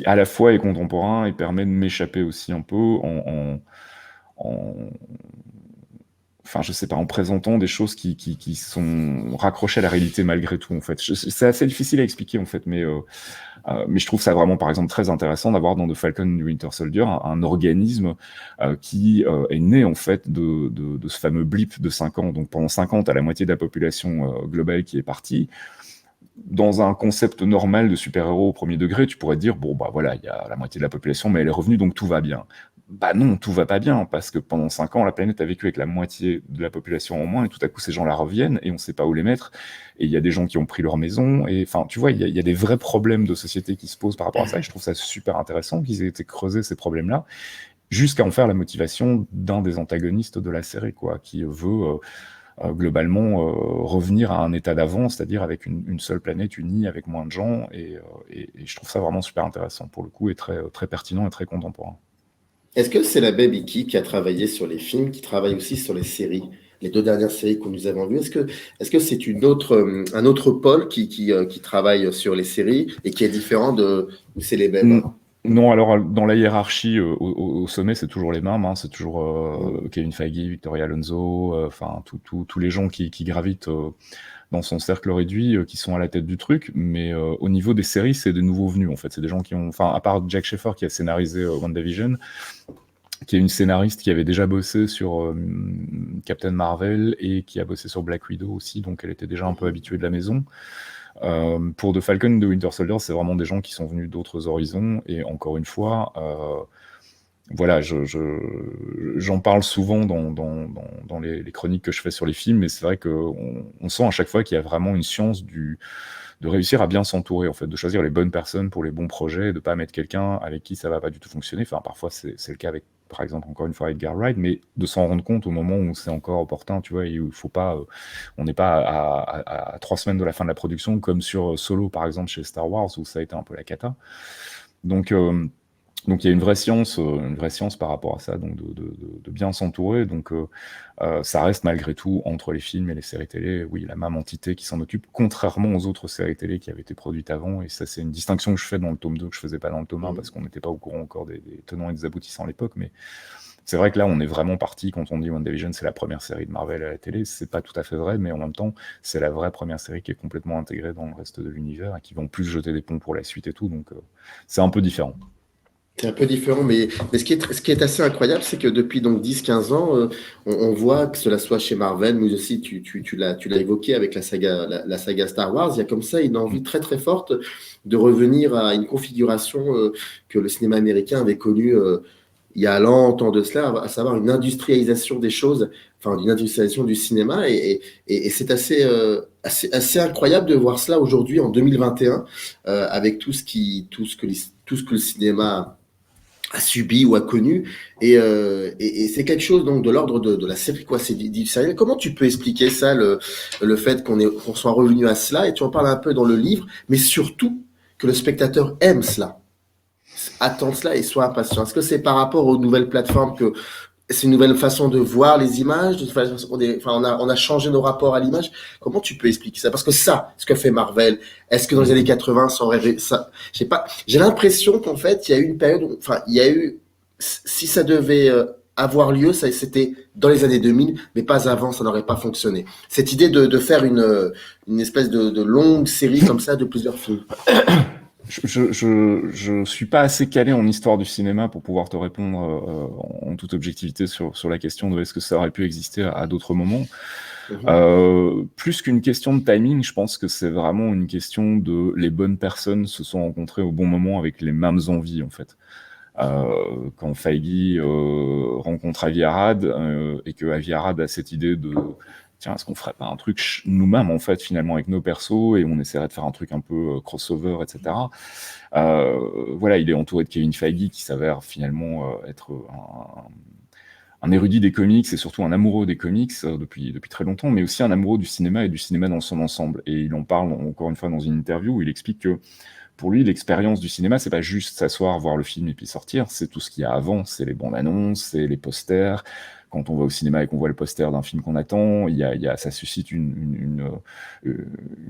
à la fois est contemporain et permet de m'échapper aussi un peu en, enfin, je sais pas, en présentant des choses qui sont raccrochées à la réalité malgré tout, en fait. C'est assez difficile à expliquer, en fait, mais je trouve ça vraiment, par exemple, très intéressant d'avoir dans The Falcon and the Winter Soldier un organisme qui est né, en fait, de ce fameux blip de 5 ans. Donc, pendant 5 ans, t'as la moitié de la population globale qui est partie. Dans un concept normal de super-héros au premier degré, tu pourrais te dire, bon, bah voilà, il y a la moitié de la population, mais elle est revenue, donc tout va bien. Bah non, tout va pas bien, parce que pendant 5 ans, la planète a vécu avec la moitié de la population en moins, et tout à coup, ces gens-là reviennent, et on sait pas où les mettre, et il y a des gens qui ont pris leur maison, et enfin, tu vois, il y a des vrais problèmes de société qui se posent par rapport à ça, et je trouve ça super intéressant qu'ils aient été creusés, ces problèmes-là, jusqu'à en faire la motivation d'un des antagonistes de la série, quoi, qui veut globalement revenir à un état d'avant, c'est-à-dire avec une seule planète unie, avec moins de gens, et je trouve ça vraiment super intéressant pour le coup, et très, très pertinent et très contemporain. Est-ce que c'est la Baby qui a travaillé sur les films, qui travaille aussi sur les séries, les 2 dernières séries que nous avons vues? Est-ce que c'est un autre pôle qui travaille sur les séries et qui est différent ou c'est les mêmes? Non, alors dans la hiérarchie, au sommet, c'est toujours les mêmes, hein, c'est toujours Kevin Feige, Victoria Alonso, enfin tous les gens qui gravitent dans son cercle réduit, qui sont à la tête du truc, mais au niveau des séries, c'est des nouveaux venus en fait, c'est des gens qui ont, enfin à part Jack Sheffer qui a scénarisé WandaVision, qui est une scénariste qui avait déjà bossé sur Captain Marvel et qui a bossé sur Black Widow aussi, donc elle était déjà un peu habituée de la maison. Pour The Falcon et The Winter Soldier, c'est vraiment des gens qui sont venus d'autres horizons, et encore une fois, voilà, j'en parle souvent dans les chroniques que je fais sur les films, mais c'est vrai qu'on sent à chaque fois qu'il y a vraiment une science de réussir à bien s'entourer, en fait, de choisir les bonnes personnes pour les bons projets, de pas mettre quelqu'un avec qui ça va pas du tout fonctionner. Enfin, parfois c'est le cas avec, par exemple, encore une fois Edgar Wright, mais de s'en rendre compte au moment où c'est encore opportun, tu vois, et où il faut pas, on n'est pas à 3 semaines de la fin de la production, comme sur Solo, par exemple, chez Star Wars, où ça a été un peu la cata. Donc Donc il y a une vraie science par rapport à ça, donc de bien s'entourer. Donc ça reste malgré tout entre les films et les séries télé, oui, la même entité qui s'en occupe, contrairement aux autres séries télé qui avaient été produites avant. Et ça, c'est une distinction que je fais dans le tome 2, que je faisais pas dans le tome 1, parce qu'on n'était pas au courant encore des tenants et des aboutissants à l'époque. Mais c'est vrai que là, on est vraiment parti, quand on dit WandaVision, c'est la première série de Marvel à la télé. C'est pas tout à fait vrai, mais en même temps, c'est la vraie première série qui est complètement intégrée dans le reste de l'univers et qui va en plus jeter des ponts pour la suite et tout. Donc c'est un peu différent. C'est un peu différent, mais ce qui est assez incroyable, c'est que depuis donc 10-15 ans, on voit que cela soit chez Marvel, mais aussi tu l'as évoqué avec la saga Star Wars, il y a comme ça une envie très très forte de revenir à une configuration que le cinéma américain avait connue il y a longtemps de cela, à savoir une industrialisation des choses, enfin une industrialisation du cinéma, et c'est assez incroyable de voir cela aujourd'hui en 2021, avec tout ce que le cinéma a subi ou a connu, et c'est quelque chose donc de l'ordre de la série, quoi, c'est du sérieux. Comment tu peux expliquer ça, le fait qu'on soit revenu à cela, et tu en parles un peu dans le livre, mais surtout que le spectateur aime cela, attend cela et soit impatient. Est-ce que c'est par rapport aux nouvelles plateformes que c'est une nouvelle façon de voir les images, enfin, on a changé nos rapports à l'image. Comment tu peux expliquer ça? Parce que ça, ce que fait Marvel, est-ce que dans les années 80, ça aurait, ça, je sais pas, j'ai l'impression qu'en fait, il y a eu une période, enfin, il y a eu, si ça devait avoir lieu, ça, c'était dans les années 2000, mais pas avant, ça n'aurait pas fonctionné. Cette idée de faire une espèce de longue série comme ça, de plusieurs films. Je suis pas assez calé en histoire du cinéma pour pouvoir te répondre en toute objectivité sur la question de est-ce que ça aurait pu exister à d'autres moments. Plus qu'une question de timing, je pense que c'est vraiment une question de les bonnes personnes se sont rencontrées au bon moment avec les mêmes envies, en fait. Quand Feige rencontre Avi Arad et que Avi Arad a cette idée de tiens, est-ce qu'on ferait pas un truc nous-mêmes, en fait, finalement, avec nos persos, et on essaierait de faire un truc un peu crossover, etc. Voilà, il est entouré de Kevin Feige, qui s'avère finalement être un érudit des comics, et surtout un amoureux des comics depuis très longtemps, mais aussi un amoureux du cinéma, et du cinéma dans son ensemble. Et il en parle, encore une fois, dans une interview, où il explique que, pour lui, l'expérience du cinéma, c'est pas juste s'asseoir, voir le film et puis sortir, c'est tout ce qu'il y a avant, c'est les bandes annonces, c'est les posters. Quand on va au cinéma et qu'on voit le poster d'un film qu'on attend, ça suscite une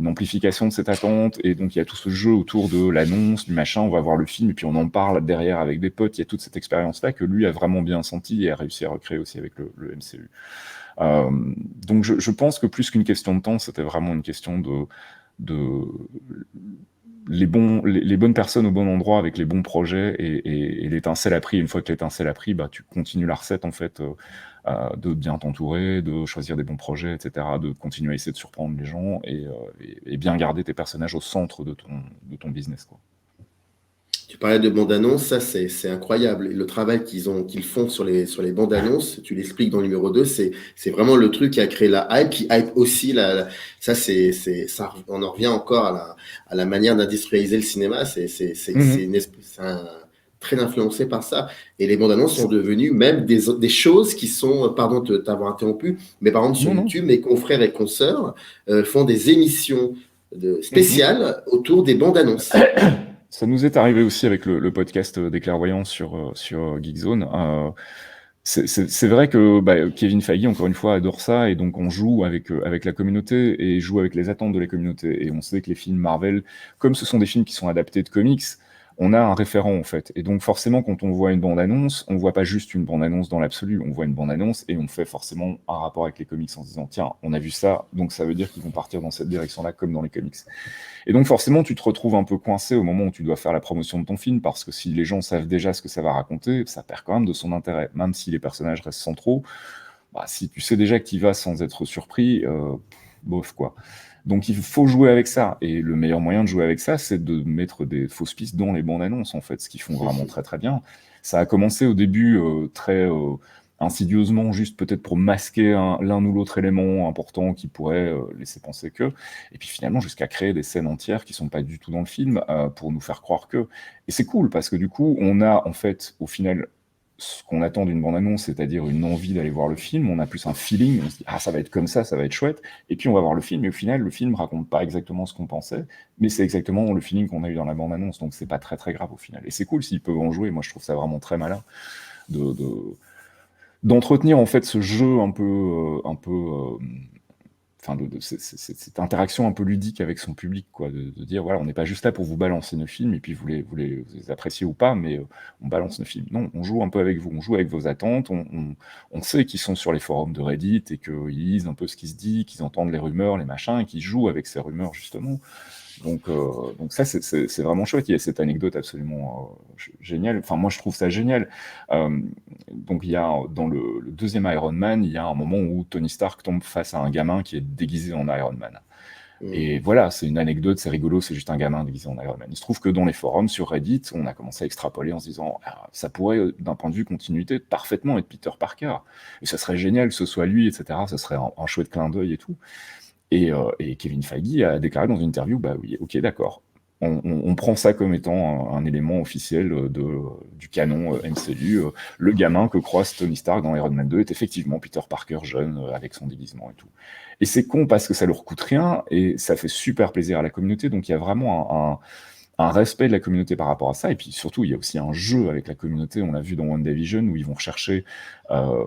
amplification de cette attente, et donc il y a tout ce jeu autour de l'annonce, du machin, on va voir le film, et puis on en parle derrière avec des potes, il y a toute cette expérience-là que lui a vraiment bien senti et a réussi à recréer aussi avec le MCU. Donc je pense que plus qu'une question de temps, c'était vraiment une question de les bonnes personnes au bon endroit avec les bons projets, et l'étincelle a pris. Une fois que l'étincelle a pris, bah, tu continues la recette, en fait, de bien t'entourer, de choisir des bons projets, etc., de continuer à essayer de surprendre les gens, et bien garder tes personnages au centre de ton business, quoi. Tu parlais de bandes-annonces, ça c'est incroyable. Et le travail qu'ils font sur les bandes-annonces, tu l'expliques dans le numéro 2, c'est vraiment le truc qui a créé la hype, qui hype aussi ça on en revient encore à la manière d'industrialiser le cinéma, très influencé par ça. Et les bandes-annonces sont devenues même des choses qui sont, pardon de t'avoir interrompu, mais par exemple sur YouTube, mes confrères et consoeurs font des émissions spéciales autour des bandes-annonces. Ça nous est arrivé aussi avec le podcast des clairvoyants sur Geekzone. C'est vrai que Kevin Feige, encore une fois, adore ça, et donc on joue avec la communauté, et joue avec les attentes de la communauté. Et on sait que les films Marvel, comme ce sont des films qui sont adaptés de comics, on a un référent, en fait. Et donc forcément, quand on voit une bande-annonce, on voit pas juste une bande-annonce dans l'absolu, on voit une bande-annonce et on fait forcément un rapport avec les comics en se disant tiens, on a vu ça, donc ça veut dire qu'ils vont partir dans cette direction-là comme dans les comics. Et donc forcément, tu te retrouves un peu coincé au moment où tu dois faire la promotion de ton film, parce que si les gens savent déjà ce que ça va raconter, ça perd quand même de son intérêt, même si les personnages restent centraux. Si tu sais déjà que tu y vas sans être surpris, bof, quoi. Donc il faut jouer avec ça, et le meilleur moyen de jouer avec ça, c'est de mettre des fausses pistes dans les bandes annonces, en fait, ce qu'ils font vraiment très très bien. Ça a commencé au début très insidieusement, juste peut-être pour masquer l'un ou l'autre élément important qui pourrait laisser penser que, et puis finalement jusqu'à créer des scènes entières qui sont pas du tout dans le film pour nous faire croire que. Et c'est cool, parce que du coup on a en fait au final ce qu'on attend d'une bande-annonce, c'est-à-dire une envie d'aller voir le film. On a plus un feeling, on se dit ah ça va être comme ça va être chouette. Et puis on va voir le film, et au final le film raconte pas exactement ce qu'on pensait, mais c'est exactement le feeling qu'on a eu dans la bande-annonce. Donc c'est pas très très grave au final. Et c'est cool s'ils peuvent en jouer. Moi je trouve ça vraiment très malin de d'entretenir en fait ce jeu enfin cette interaction un peu ludique avec son public, quoi, de dire voilà, on n'est pas juste là pour vous balancer nos films et puis vous les appréciez ou pas, mais on balance nos films. Non, on joue un peu avec vous, on joue avec vos attentes, on sait qu'ils sont sur les forums de Reddit et qu'ils lisent un peu ce qui se dit, qu'ils entendent les rumeurs, les machins, et qu'ils jouent avec ces rumeurs justement. Donc ça, c'est vraiment chouette. Il y a cette anecdote absolument géniale. Enfin, moi, je trouve ça génial. Euh, donc, il y a dans le deuxième Iron Man, il y a un moment où Tony Stark tombe face à un gamin qui est déguisé en Iron Man. Et voilà, c'est une anecdote, c'est rigolo, c'est juste un gamin déguisé en Iron Man. Il se trouve que dans les forums sur Reddit, on a commencé à extrapoler en se disant ah, ça pourrait, d'un point de vue continuité, parfaitement être Peter Parker. Et ça serait génial que ce soit lui, etc. Ça serait un chouette clin d'œil et tout. Et Kevin Feige a déclaré dans une interview, bah oui, ok, d'accord. On prend ça comme étant un élément officiel du canon MCU. Le gamin que croise Tony Stark dans Iron Man 2 est effectivement Peter Parker jeune, avec son déguisement et tout. Et c'est con parce que ça leur coûte rien et ça fait super plaisir à la communauté. Donc il y a vraiment un respect de la communauté par rapport à ça. Et puis surtout, il y a aussi un jeu avec la communauté. On l'a vu dans WandaVision où ils vont rechercher euh,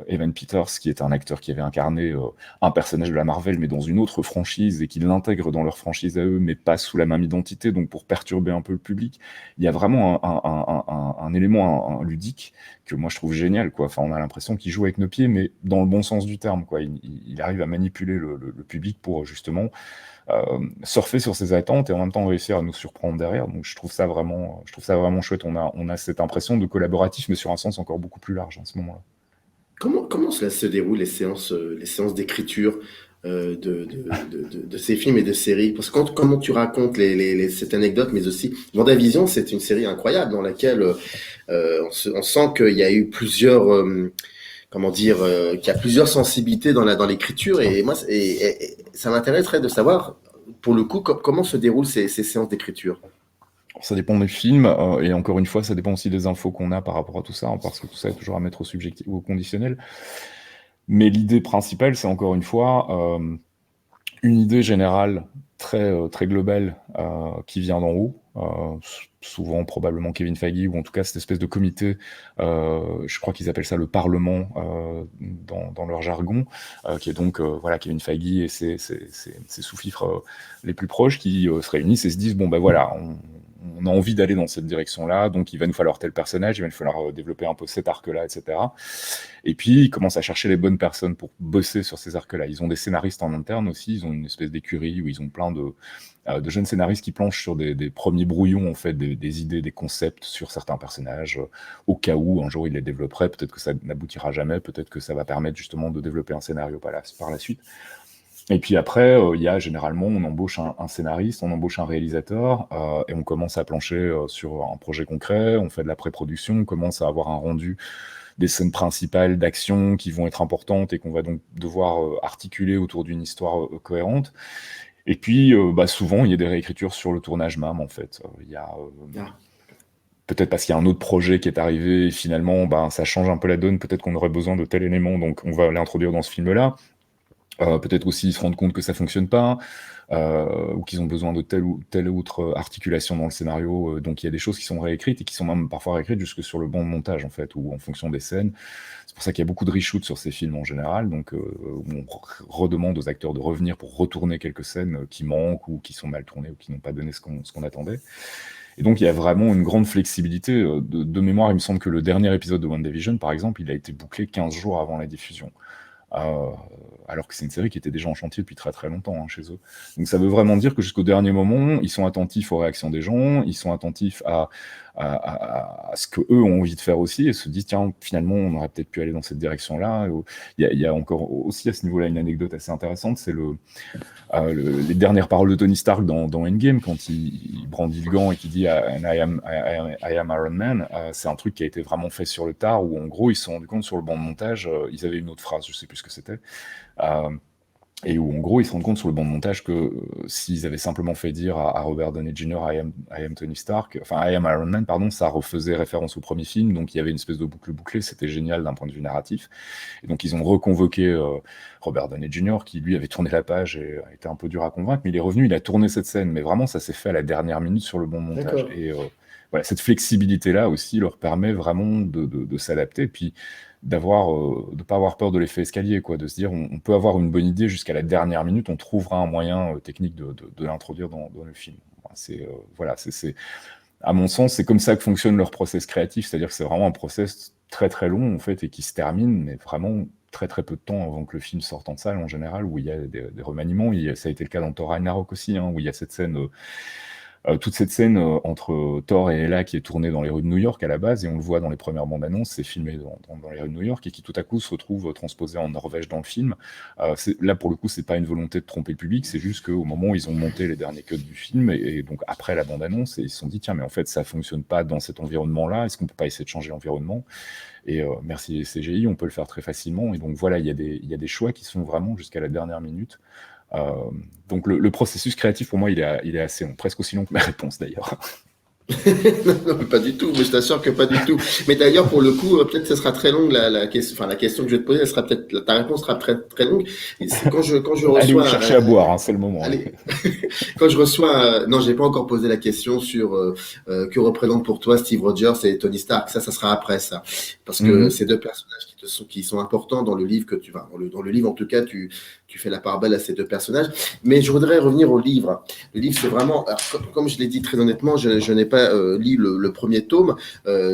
Evan Peters, qui est un acteur qui avait incarné un personnage de la Marvel, mais dans une autre franchise, et qui l'intègre dans leur franchise à eux, mais pas sous la même identité, donc pour perturber un peu le public. Il y a vraiment un élément ludique que moi je trouve génial, quoi. Enfin, on a l'impression qu'il joue avec nos pieds, mais dans le bon sens du terme, quoi. Il arrive à manipuler le public pour justement surfer sur ses attentes et en même temps réussir à nous surprendre derrière. Donc je trouve ça vraiment chouette. On a cette impression de collaboratif, mais sur un sens encore beaucoup plus large en ce moment-là. Comment cela se déroule, les séances d'écriture de ces films et de séries? Parce que comment tu racontes cette anecdote, mais aussi WandaVision, c'est une série incroyable dans laquelle on sent qu'il y a eu plusieurs, comment dire, qu'il y a plusieurs sensibilités dans l'écriture. Et moi, et ça m'intéresserait de savoir, pour le coup, comment se déroulent ces séances d'écriture. Ça dépend des films, et encore une fois, ça dépend aussi des infos qu'on a par rapport à tout ça, hein, parce que tout ça est toujours à mettre au subjectif ou au conditionnel. Mais l'idée principale, c'est encore une fois une idée générale très globale qui vient d'en haut, souvent probablement Kevin Feige, ou en tout cas cette espèce de comité, je crois qu'ils appellent ça le Parlement dans leur jargon, qui est donc voilà, Kevin Feige et ses sous-fifres les plus proches qui se réunissent et se disent bon ben voilà, on a envie d'aller dans cette direction-là, donc il va nous falloir tel personnage, il va nous falloir développer un peu cet arc-là, etc. Et puis, ils commencent à chercher les bonnes personnes pour bosser sur ces arcs-là. Ils ont des scénaristes en interne aussi, ils ont une espèce d'écurie où ils ont plein de jeunes scénaristes qui planchent sur des premiers brouillons, en fait, des idées, des concepts sur certains personnages, au cas où un jour ils les développeraient. Peut-être que ça n'aboutira jamais, peut-être que ça va permettre justement de développer un scénario par la suite. Et puis après, il y a généralement, on embauche un scénariste, on embauche un réalisateur, et on commence à plancher sur un projet concret, on fait de la pré-production, on commence à avoir un rendu des scènes principales d'action qui vont être importantes et qu'on va donc devoir articuler autour d'une histoire cohérente. Et puis, souvent, il y a des réécritures sur le tournage même, en fait. Il y a... Peut-être parce qu'il y a un autre projet qui est arrivé, et finalement, ça change un peu la donne, peut-être qu'on aurait besoin de tel élément, donc on va l'introduire dans ce film-là. Peut-être aussi ils se rendent compte que ça fonctionne pas, ou qu'ils ont besoin de telle ou telle autre articulation dans le scénario. Donc il y a des choses qui sont réécrites et qui sont même parfois réécrites jusque sur le banc de montage en fait, ou en fonction des scènes. C'est pour ça qu'il y a beaucoup de reshoots sur ces films en général, donc où on redemande aux acteurs de revenir pour retourner quelques scènes qui manquent ou qui sont mal tournées ou qui n'ont pas donné ce qu'on attendait. Et donc il y a vraiment une grande flexibilité. De mémoire, il me semble que le dernier épisode de WandaVision, par exemple, il a été bouclé 15 jours avant la diffusion. Alors que c'est une série qui était déjà en chantier depuis très très longtemps chez eux. Donc ça veut vraiment dire que jusqu'au dernier moment, ils sont attentifs aux réactions des gens, ils sont attentifs à ce que eux ont envie de faire aussi, et se disent tiens, finalement on aurait peut-être pu aller dans cette direction-là. Il y a encore aussi à ce niveau-là une anecdote assez intéressante, c'est les dernières paroles de Tony Stark dans Endgame, quand il brandit le gant et qu'il dit And I am Iron Man. C'est un truc qui a été vraiment fait sur le tard, où en gros ils se sont rendus compte sur le banc de montage, ils avaient une autre phrase, je sais plus ce que c'était, Et où en gros ils se rendent compte sur le banc de montage que s'ils avaient simplement fait dire à Robert Downey Jr. I am Tony Stark, enfin I am Iron Man, pardon, ça refaisait référence au premier film, donc il y avait une espèce de boucle bouclée, c'était génial d'un point de vue narratif. Et donc ils ont reconvoqué Robert Downey Jr. qui lui avait tourné la page et était un peu dur à convaincre, mais il est revenu, il a tourné cette scène, mais vraiment ça s'est fait à la dernière minute sur le banc de montage. D'accord. Et voilà, cette flexibilité-là aussi leur permet vraiment de s'adapter. Puis de pas avoir peur de l'effet escalier, quoi, de se dire on peut avoir une bonne idée jusqu'à la dernière minute, on trouvera un moyen technique de l'introduire dans le film. Voilà, à mon sens, c'est comme ça que fonctionne leur process créatif, c'est-à-dire que c'est vraiment un process très très long en fait et qui se termine, mais vraiment très très peu de temps avant que le film sorte en salle en général, où il y a des remaniements. Ça a été le cas dans Thor Ragnarok aussi, hein, où il y a cette scène. Toute cette scène entre Thor et Hela qui est tournée dans les rues de New York à la base, et on le voit dans les premières bandes annonces, c'est filmé dans les rues de New York, et qui tout à coup se retrouve transposé en Norvège dans le film. Là, pour le coup, c'est pas une volonté de tromper le public, c'est juste qu'au moment où ils ont monté les derniers cuts du film, et donc après la bande annonce, ils se sont dit, tiens, mais en fait, ça fonctionne pas dans cet environnement-là, est-ce qu'on peut pas essayer de changer l'environnement? Et merci CGI, on peut le faire très facilement. Et donc voilà, il y a des choix qui sont vraiment jusqu'à la dernière minute. Euh, donc le processus créatif pour moi il est assez long, presque aussi long que ma réponse d'ailleurs. Non, pas du tout, mais je t'assure que pas du tout. Mais d'ailleurs, pour le coup, peut-être que ce sera très longue la question, enfin la question que je vais te poser, elle sera peut-être, ta réponse sera très très longue. Et c'est quand je Allez vous reçois, chercher à boire, hein, c'est le moment. allez, quand je reçois, non, j'ai pas encore posé la question sur que représentent pour toi Steve Rogers et Tony Stark. Ça sera après ça, parce que Mhm. ces deux personnages qui sont importants dans le livre que tu vas, dans le livre en tout cas, tu fais la part belle à ces deux personnages. Mais je voudrais revenir au livre. Le livre, c'est vraiment, alors, comme je l'ai dit très honnêtement, je n'ai pas lu le premier tome.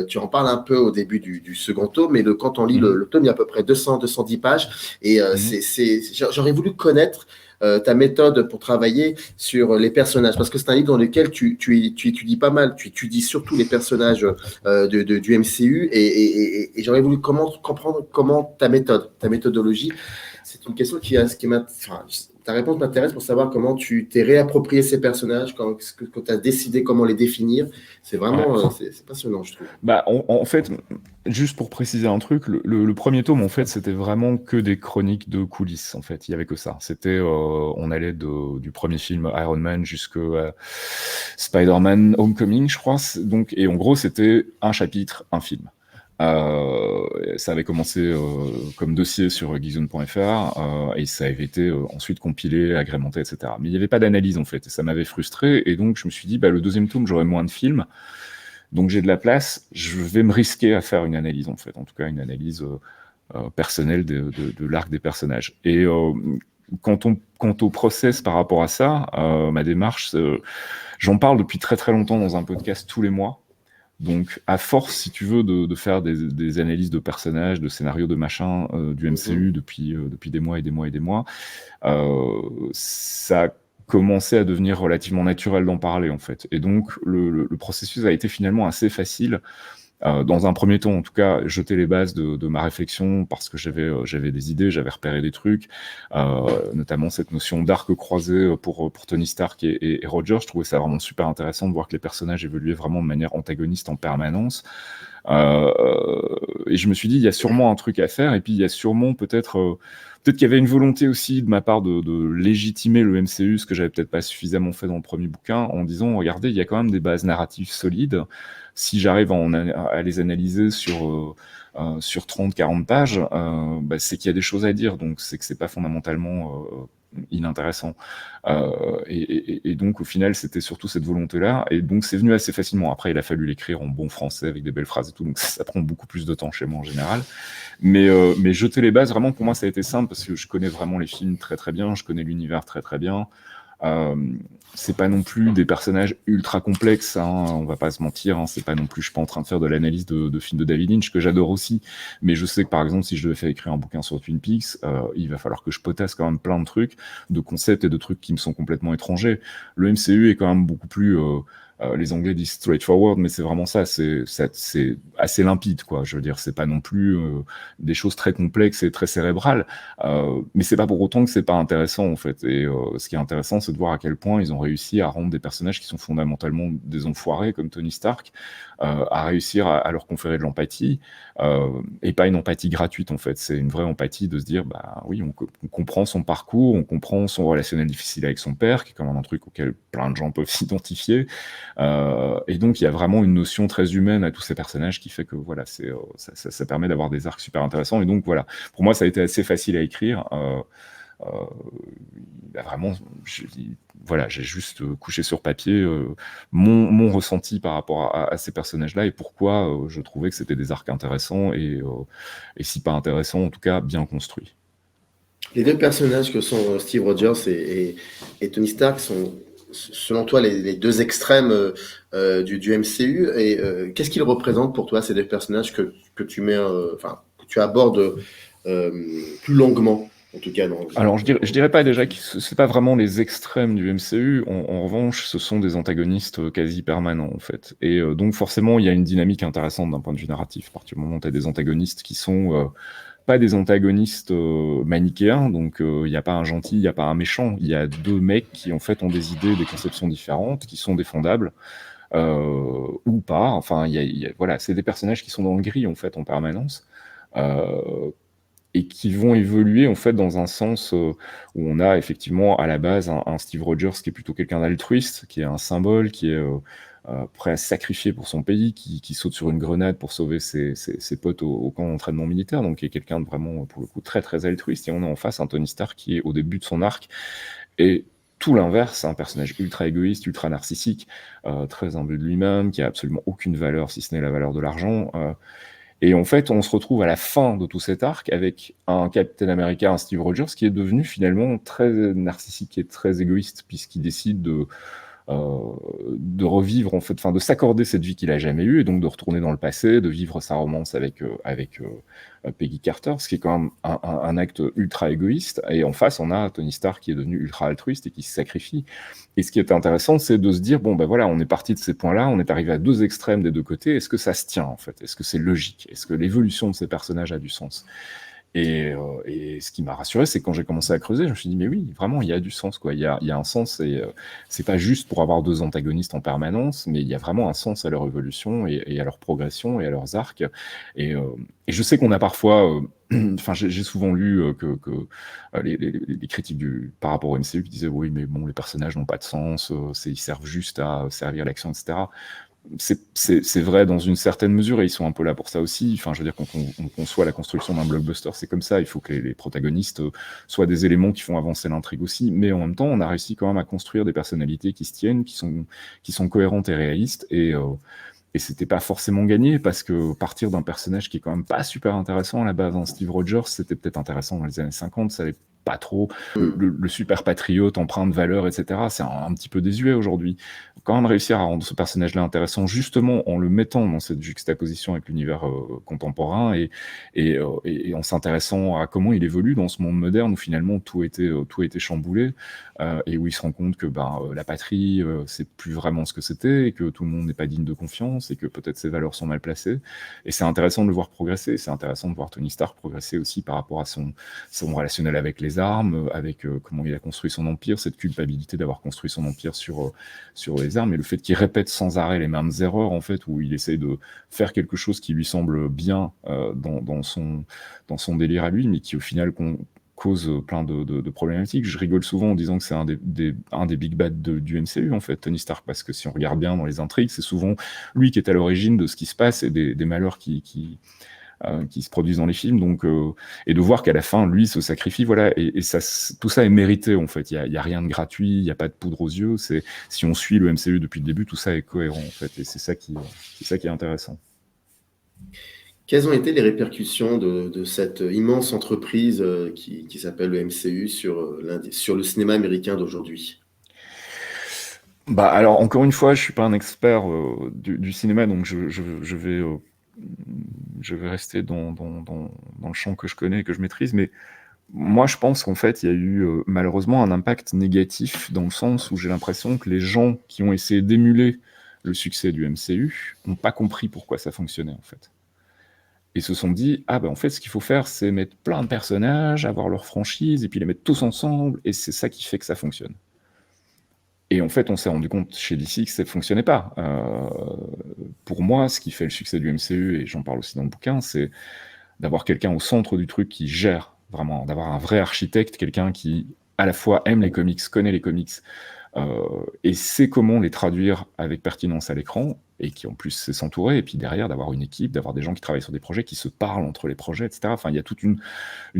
Tu en parles un peu au début du second tome, mais quand on lit Mhm. le tome, il y a à peu près 210 pages. Et Mhm. j'aurais voulu connaître ta méthode pour travailler sur les personnages, parce que c'est un livre dans lequel tu étudies pas mal, tu étudies surtout les personnages du MCU, et j'aurais voulu comprendre comment ta méthodologie. C'est une question qui m'a, enfin, ta réponse m'intéresse pour savoir comment tu t'es réapproprié ces personnages, quand tu as décidé comment les définir. C'est Ouais. vraiment, c'est passionnant, je trouve. Bah, en fait, juste pour préciser un truc, le premier tome, en fait, c'était vraiment que des chroniques de coulisses, en fait. Il y avait que ça. On allait du premier film Iron Man jusqu'à Spider-Man Homecoming, je crois. Donc, et en gros, c'était un chapitre, un film. Ça avait commencé comme dossier sur Geekzone.fr et ça avait été ensuite compilé, agrémenté, etc. Mais il n'y avait pas d'analyse en fait, et ça m'avait frustré. Et donc je me suis dit, bah, le deuxième tome, j'aurai moins de films, donc j'ai de la place, je vais me risquer à faire une analyse en fait, en tout cas une analyse personnelle de l'arc des personnages. Et quant au process par rapport à ça, ma démarche, j'en parle depuis très très longtemps dans un podcast tous les mois. Donc, à force, si tu veux, de faire des analyses de personnages, de scénarios, de machin du Mhm. MCU depuis des mois et des mois et des mois, ça a commencé à devenir relativement naturel d'en parler, en fait. Et donc, le processus a été finalement assez facile. Dans un premier temps, en tout cas, jeter les bases de ma réflexion parce que j'avais des idées, j'avais repéré des trucs, notamment cette notion d'arc croisé pour Tony Stark et Roger. Je trouvais ça vraiment super intéressant de voir que les personnages évoluaient vraiment de manière antagoniste en permanence. Et je me suis dit, il y a sûrement un truc à faire, et puis il y a sûrement peut-être qu'il y avait une volonté aussi de ma part de légitimer le MCU, ce que j'avais peut-être pas suffisamment fait dans le premier bouquin, en disant, regardez, il y a quand même des bases narratives solides. Si j'arrive à les analyser sur 30-40 pages, bah, c'est qu'il y a des choses à dire, donc c'est que c'est pas fondamentalement inintéressant. Et donc au final, c'était surtout cette volonté-là, et donc c'est venu assez facilement. Après, il a fallu l'écrire en bon français avec des belles phrases et tout, donc ça prend beaucoup plus de temps chez moi en général. Mais jeter les bases, vraiment pour moi, ça a été simple parce que je connais vraiment les films très très bien, je connais l'univers très très bien. Euh, c'est pas non plus des personnages ultra complexes, hein, on va pas se mentir, hein, c'est pas non plus, je suis pas en train de faire de l'analyse de films de David Lynch, que j'adore aussi, mais je sais que par exemple, si je devais faire écrire un bouquin sur Twin Peaks, il va falloir que je potasse quand même plein de trucs, de concepts et de trucs qui me sont complètement étrangers. Le MCU est quand même beaucoup plus les Anglais disent straightforward, mais c'est vraiment ça, c'est assez limpide, quoi. Je veux dire, c'est pas non plus des choses très complexes et très cérébrales, mais c'est pas pour autant que c'est pas intéressant, en fait. Et ce qui est intéressant, c'est de voir à quel point ils ont réussi à rendre des personnages qui sont fondamentalement des enfoirés, comme Tony Stark, à réussir à leur conférer de l'empathie, et pas une empathie gratuite, en fait. C'est une vraie empathie de se dire, bah oui, on comprend son parcours, on comprend son relationnel difficile avec son père, qui est quand même un truc auquel plein de gens peuvent s'identifier. Et donc, il y a vraiment une notion très humaine à tous ces personnages qui fait que voilà, ça permet d'avoir des arcs super intéressants. Et donc, voilà, pour moi, ça a été assez facile à écrire. Vraiment, voilà, j'ai juste couché sur papier mon ressenti par rapport à ces personnages-là et pourquoi je trouvais que c'était des arcs intéressants et si pas intéressants, en tout cas bien construits. Les deux personnages que sont Steve Rogers et Tony Stark sont, selon toi, les deux extrêmes du MCU. Et qu'est-ce qu'ils représentent pour toi, ces deux personnages que tu mets, que tu abordes plus longuement, en tout cas Alors, je dirais pas déjà que c'est pas vraiment les extrêmes du MCU. En revanche, ce sont des antagonistes quasi permanents, en fait. Et donc, forcément, il y a une dynamique intéressante d'un point de vue narratif. À partir du moment où tu as des antagonistes qui sont pas des antagonistes manichéens, donc il n'y a pas un gentil, il n'y a pas un méchant. Il y a deux mecs qui, en fait, ont des idées, des conceptions différentes, qui sont défendables. Ou pas. Enfin, voilà, c'est des personnages qui sont dans le gris, en fait, en permanence. Et qui vont évoluer en fait dans un sens où on a effectivement à la base un Steve Rogers qui est plutôt quelqu'un d'altruiste, qui est un symbole, qui est prêt à se sacrifier pour son pays, qui saute sur une grenade pour sauver ses potes au camp d'entraînement militaire, donc qui est quelqu'un de vraiment pour le coup très très altruiste. Et on a en face un Tony Stark qui est au début de son arc et tout l'inverse, un personnage ultra égoïste, ultra narcissique, très imbu de lui-même, qui a absolument aucune valeur si ce n'est la valeur de l'argent. Et en fait, on se retrouve à la fin de tout cet arc avec un Captain America, un Steve Rogers, qui est devenu finalement très narcissique et très égoïste, puisqu'il décide de revivre, en fait, enfin, de s'accorder cette vie qu'il a jamais eue, et donc de retourner dans le passé, de vivre sa romance avec Peggy Carter, ce qui est quand même un acte ultra égoïste. Et en face, on a Tony Stark qui est devenu ultra altruiste et qui se sacrifie. Et ce qui est intéressant, c'est de se dire, bon, ben voilà, on est parti de ces points-là, on est arrivé à deux extrêmes des deux côtés. Est-ce que ça se tient, en fait? Est-ce que c'est logique? Est-ce que l'évolution de ces personnages a du sens? Et ce qui m'a rassuré, c'est que quand j'ai commencé à creuser, je me suis dit, mais oui, vraiment, il y a du sens, quoi. Il y a un sens, et c'est pas juste pour avoir deux antagonistes en permanence, mais il y a vraiment un sens à leur évolution et à leur progression et à leurs arcs. Et je sais qu'on a parfois, enfin, j'ai souvent lu les critiques par rapport au MCU qui disaient, oui, mais bon, les personnages n'ont pas de sens, ils servent juste à servir l'action, etc. C'est vrai dans une certaine mesure, et ils sont un peu là pour ça aussi. Enfin, je veux dire, quand on conçoit la construction d'un blockbuster, c'est comme ça. Il faut que les protagonistes soient des éléments qui font avancer l'intrigue aussi. Mais en même temps, on a réussi quand même à construire des personnalités qui se tiennent, qui sont cohérentes et réalistes. Et c'était pas forcément gagné, parce que partir d'un personnage qui est quand même pas super intéressant à la base, Steve Rogers, c'était peut-être intéressant dans les années 50, ça l'est pas trop. Le super patriote empreint de valeur, etc., c'est un petit peu désuet aujourd'hui. Quand même réussir à rendre ce personnage-là intéressant, justement en le mettant dans cette juxtaposition avec l'univers contemporain et en s'intéressant à comment il évolue dans ce monde moderne où finalement tout a été chamboulé, et où il se rend compte que la patrie, c'est plus vraiment ce que c'était, et que tout le monde n'est pas digne de confiance, et que peut-être ses valeurs sont mal placées. Et c'est intéressant de le voir progresser. C'est intéressant de voir Tony Stark progresser aussi par rapport à son relationnel avec les armes, avec comment il a construit son empire, cette culpabilité d'avoir construit son empire sur les armes, et le fait qu'il répète sans arrêt les mêmes erreurs, en fait, où il essaye de faire quelque chose qui lui semble bien dans son délire à lui, mais qui au final cause plein de problématiques. Je rigole souvent en disant que c'est un des big bad du MCU, en fait, Tony Stark, parce que si on regarde bien dans les intrigues, c'est souvent lui qui est à l'origine de ce qui se passe et des malheurs qui se produisent dans les films, donc et de voir qu'à la fin lui se sacrifie, voilà, et ça, tout ça est mérité, en fait. Il y a rien de gratuit, il y a pas de poudre aux yeux. C'est, si on suit le MCU depuis le début, tout ça est cohérent, en fait, et c'est ça qui est intéressant. Quelles ont été les répercussions de cette immense entreprise qui s'appelle le MCU sur le cinéma américain d'aujourd'hui? Alors, encore une fois, je suis pas un expert du cinéma, donc je vais rester dans le champ que je connais et que je maîtrise, mais moi, je pense qu'en fait, il y a eu malheureusement un impact négatif, dans le sens où j'ai l'impression que les gens qui ont essayé d'émuler le succès du MCU n'ont pas compris pourquoi ça fonctionnait, en fait. Et se sont dit, ah ben en fait, ce qu'il faut faire, c'est mettre plein de personnages, avoir leur franchise, et puis les mettre tous ensemble, et c'est ça qui fait que ça fonctionne. Et en fait, on s'est rendu compte chez DC que ça ne fonctionnait pas. Pour moi, ce qui fait le succès du MCU, et j'en parle aussi dans le bouquin, c'est d'avoir quelqu'un au centre du truc qui gère vraiment, d'avoir un vrai architecte, quelqu'un qui à la fois aime les comics, connaît les comics, et sait comment les traduire avec pertinence à l'écran, et qui en plus sait s'entourer, et puis derrière d'avoir une équipe, d'avoir des gens qui travaillent sur des projets, qui se parlent entre les projets, etc. Enfin, il y a toute une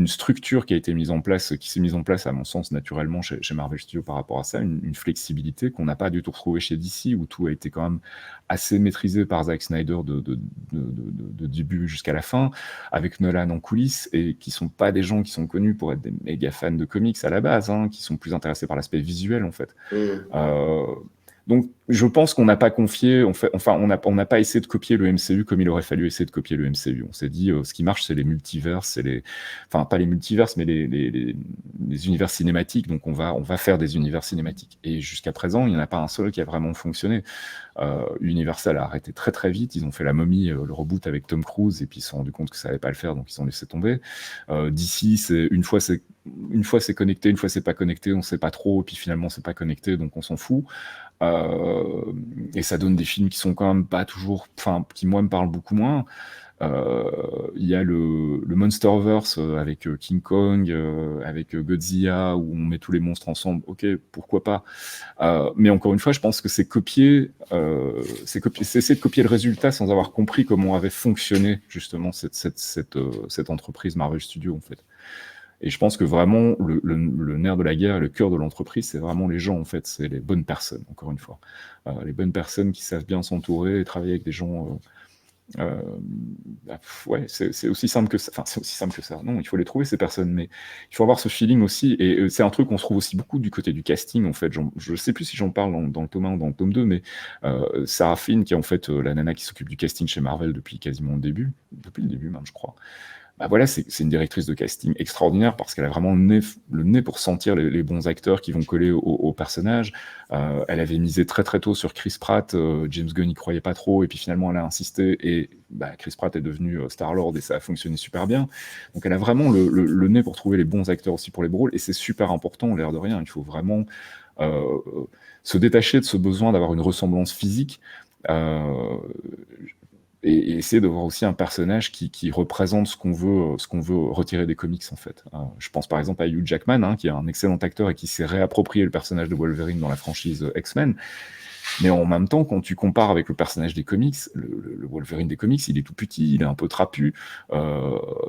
structure qui a été mise en place, qui s'est mise en place à mon sens naturellement chez Marvel Studios par rapport à ça, une flexibilité qu'on n'a pas du tout retrouvée chez DC, où tout a été quand même assez maîtrisé par Zack Snyder de début jusqu'à la fin, avec Nolan en coulisses, et qui sont pas des gens qui sont connus pour être des méga fans de comics à la base, hein, qui sont plus intéressés par l'aspect visuel en fait. Donc, je pense qu'on n'a pas confié, on n'a pas essayé de copier le MCU comme il aurait fallu essayer de copier le MCU. On s'est dit, ce qui marche, c'est les multiverses, enfin pas les multiverses, mais les univers cinématiques. Donc, on va faire des univers cinématiques. Et jusqu'à présent, il n'y en a pas un seul qui a vraiment fonctionné. Universal a arrêté très très vite. Ils ont fait la momie, le reboot avec Tom Cruise, et puis ils se sont rendus compte que ça allait pas le faire, donc ils ont laissé tomber. DC, une fois c'est connecté, une fois c'est pas connecté, on sait pas trop, et puis finalement c'est pas connecté, donc on s'en fout. Et ça donne des films qui sont quand même pas toujours, enfin, qui moi me parlent beaucoup moins. Il y a le Monsterverse avec King Kong, avec Godzilla, où on met tous les monstres ensemble. Ok, pourquoi pas. Mais encore une fois, je pense que c'est essayer de copier le résultat sans avoir compris comment avait fonctionné justement cette entreprise Marvel Studios en fait. Et je pense que vraiment, le nerf de la guerre et le cœur de l'entreprise, c'est vraiment les gens, en fait. C'est les bonnes personnes, encore une fois. Les bonnes personnes qui savent bien s'entourer et travailler avec des gens... ouais, c'est aussi simple que ça. Enfin, c'est aussi simple que ça. Non, il faut les trouver, ces personnes. Mais il faut avoir ce feeling aussi. Et c'est un truc qu'on se trouve aussi beaucoup du côté du casting, en fait. Je ne sais plus si j'en parle dans le tome 1 ou dans le tome 2, mais Sarah Finn, qui est en fait la nana qui s'occupe du casting chez Marvel depuis quasiment le début. Depuis le début, même, je crois. Bah voilà, c'est une directrice de casting extraordinaire parce qu'elle a vraiment le nez pour sentir les bons acteurs qui vont coller au personnage. Elle avait misé très très tôt sur Chris Pratt, James Gunn n'y croyait pas trop, et puis finalement elle a insisté, et Chris Pratt est devenu Star-Lord, et ça a fonctionné super bien. Donc elle a vraiment le nez pour trouver les bons acteurs aussi pour les rôles, et c'est super important, l'air de rien. Il faut vraiment se détacher de ce besoin d'avoir une ressemblance physique. Et essayer de voir aussi un personnage qui représente ce qu'on veut retirer des comics en fait. Je pense par exemple à Hugh Jackman, hein, qui est un excellent acteur et qui s'est réapproprié le personnage de Wolverine dans la franchise X-Men. Mais en même temps, quand tu compares avec le personnage des comics, le Wolverine des comics, il est tout petit, il est un peu trapu,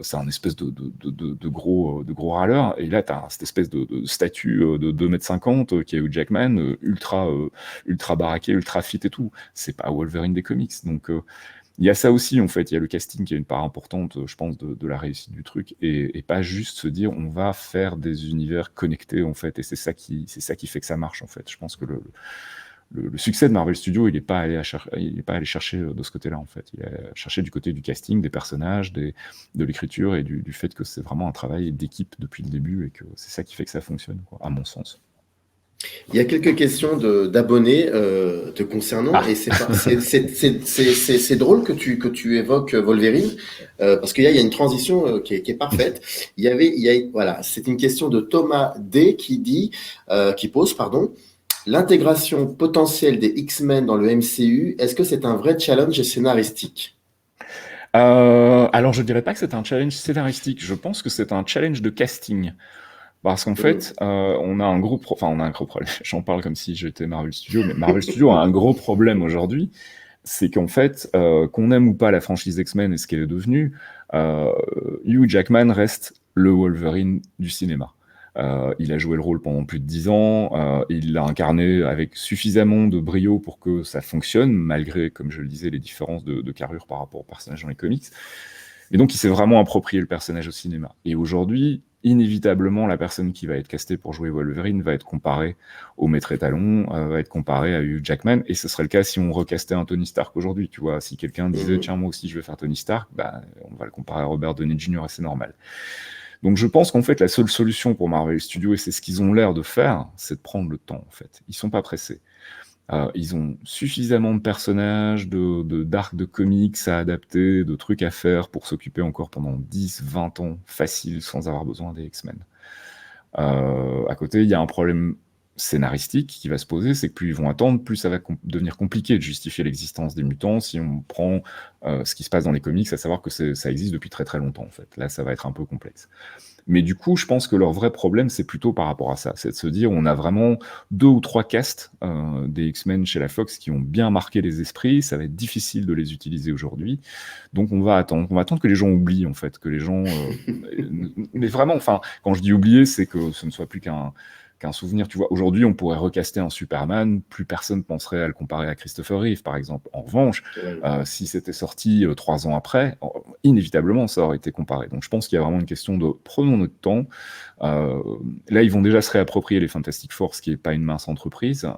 c'est un espèce de gros râleur, et là, tu as cette espèce de statue de 2,50 m qui est Hugh Jackman, ultra baraqué, ultra fit et tout. C'est pas Wolverine des comics, donc... il y a ça aussi, en fait, il y a le casting qui a une part importante, je pense, de la réussite du truc, et pas juste se dire on va faire des univers connectés, en fait, et c'est ça qui fait que ça marche, en fait. Je pense que le succès de Marvel Studios, il n'est pas allé chercher de ce côté-là, en fait. Il a cherché du côté du casting, des personnages, de l'écriture, et du fait que c'est vraiment un travail d'équipe depuis le début, et que c'est ça qui fait que ça fonctionne, quoi, à mon sens. Il y a quelques questions d'abonnés te concernant, et c'est drôle que tu évoques Wolverine, parce qu'il y a une transition qui est parfaite. Voilà, c'est une question de Thomas D qui pose, l'intégration potentielle des X-Men dans le MCU. Est-ce que c'est un vrai challenge scénaristique? Alors je dirais pas que c'est un challenge scénaristique. Je pense que c'est un challenge de casting. Parce qu'en fait, on a un gros problème. J'en parle comme si j'étais Marvel Studios, mais Marvel Studios a un gros problème aujourd'hui. C'est qu'en fait, qu'on aime ou pas la franchise X-Men et ce qu'elle est devenue, Hugh Jackman reste le Wolverine du cinéma. Il a joué le rôle pendant plus de 10 ans, il l'a incarné avec suffisamment de brio pour que ça fonctionne, malgré, comme je le disais, les différences de carrure par rapport au personnage dans les comics. Et donc, il s'est vraiment approprié le personnage au cinéma. Et aujourd'hui, inévitablement, la personne qui va être castée pour jouer Wolverine va être comparée au maître étalon, va être comparée à Hugh Jackman, et ce serait le cas si on recastait un Tony Stark aujourd'hui, tu vois. Si quelqu'un disait, tiens, moi aussi je vais faire Tony Stark, on va le comparer à Robert Downey Jr., et c'est normal. Donc je pense qu'en fait, la seule solution pour Marvel Studios, et c'est ce qu'ils ont l'air de faire, c'est de prendre le temps, en fait. Ils sont pas pressés. Ils ont suffisamment de personnages, d'arcs de comics à adapter, de trucs à faire pour s'occuper encore pendant 10-20 ans facile sans avoir besoin des X-Men. À côté, il y a un problème scénaristique qui va se poser, c'est que plus ils vont attendre, plus ça va devenir compliqué de justifier l'existence des mutants si on prend ce qui se passe dans les comics, à savoir que ça existe depuis très très longtemps en fait. Là, ça va être un peu complexe. Mais du coup, je pense que leur vrai problème, c'est plutôt par rapport à ça. C'est de se dire, on a vraiment 2 ou 3 castes des X-Men chez la Fox qui ont bien marqué les esprits. Ça va être difficile de les utiliser aujourd'hui. Donc, on va attendre. On va attendre que les gens oublient, en fait. Que les gens... mais vraiment, enfin, quand je dis oublier, c'est que ce ne soit plus qu'un souvenir. Tu vois, aujourd'hui, on pourrait recaster un Superman, plus personne penserait à le comparer à Christopher Reeve, par exemple. En revanche, si c'était sorti 3 ans après, inévitablement, ça aurait été comparé. Donc, je pense qu'il y a vraiment une question de prenons notre temps. Là, ils vont déjà se réapproprier les Fantastic Four, ce qui n'est pas une mince entreprise.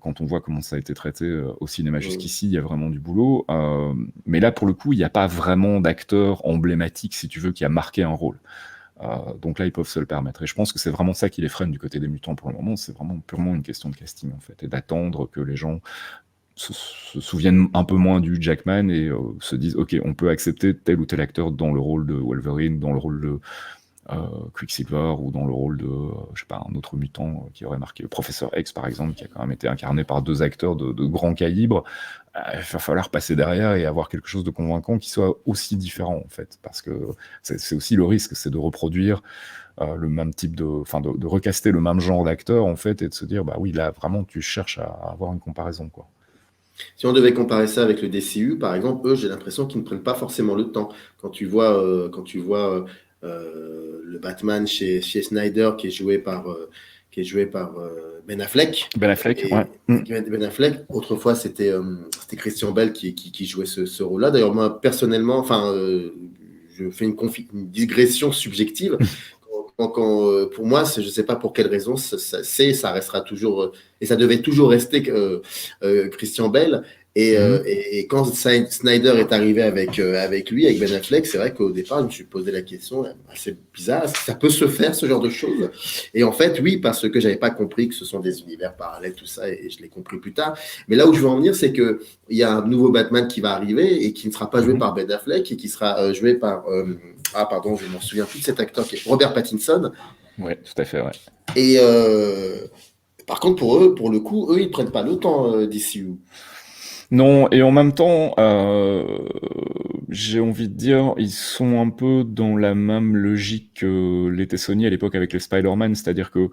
Quand on voit comment ça a été traité au cinéma jusqu'ici, il y a vraiment du boulot. Mais là, pour le coup, il n'y a pas vraiment d'acteur emblématique, si tu veux, qui a marqué un rôle. Donc là, ils peuvent se le permettre. Et je pense que c'est vraiment ça qui les freine du côté des mutants pour le moment. C'est vraiment purement une question de casting, en fait, et d'attendre que les gens se souviennent un peu moins du Jackman et se disent, OK, on peut accepter tel ou tel acteur dans le rôle de Wolverine, dans le rôle de Quicksilver ou dans le rôle de, je sais pas, un autre mutant qui aurait marqué le Professeur X, par exemple, qui a quand même été incarné par 2 acteurs de grand calibre. Il va falloir passer derrière et avoir quelque chose de convaincant qui soit aussi différent, en fait, parce que c'est aussi le risque, c'est de reproduire le même type de recaster le même genre d'acteur, en fait, et de se dire, bah oui, là, vraiment, tu cherches à avoir une comparaison, quoi. Si on devait comparer ça avec le DCU, par exemple, eux, j'ai l'impression qu'ils ne prennent pas forcément le temps. Quand tu vois le Batman chez Snyder qui est joué par Ben Affleck. Ben Affleck, ouais. Ben Affleck. Autrefois, c'était Christian Bale qui jouait ce rôle-là. D'ailleurs, moi, personnellement, je fais une digression subjective. Pour moi, je ne sais pas pour quelle raison, ça restera toujours, et ça devait toujours rester Christian Bale. Et quand Snyder est arrivé avec lui, avec Ben Affleck, c'est vrai qu'au départ, je me suis posé la question, c'est bizarre, ça peut se faire ce genre de choses. Et en fait, oui, parce que j'avais pas compris que ce sont des univers parallèles, tout ça, et je l'ai compris plus tard. Mais là où je veux en venir, c'est que il y a un nouveau Batman qui va arriver et qui ne sera pas joué par Ben Affleck et qui sera joué par pardon, je m'en souviens plus de cet acteur qui est Robert Pattinson. Ouais, tout à fait, ouais. Et par contre, pour le coup, eux, ils prennent pas le temps DCU. Non, et en même temps, j'ai envie de dire, ils sont un peu dans la même logique que l'était Sony à l'époque avec les Spider-Man, c'est-à-dire que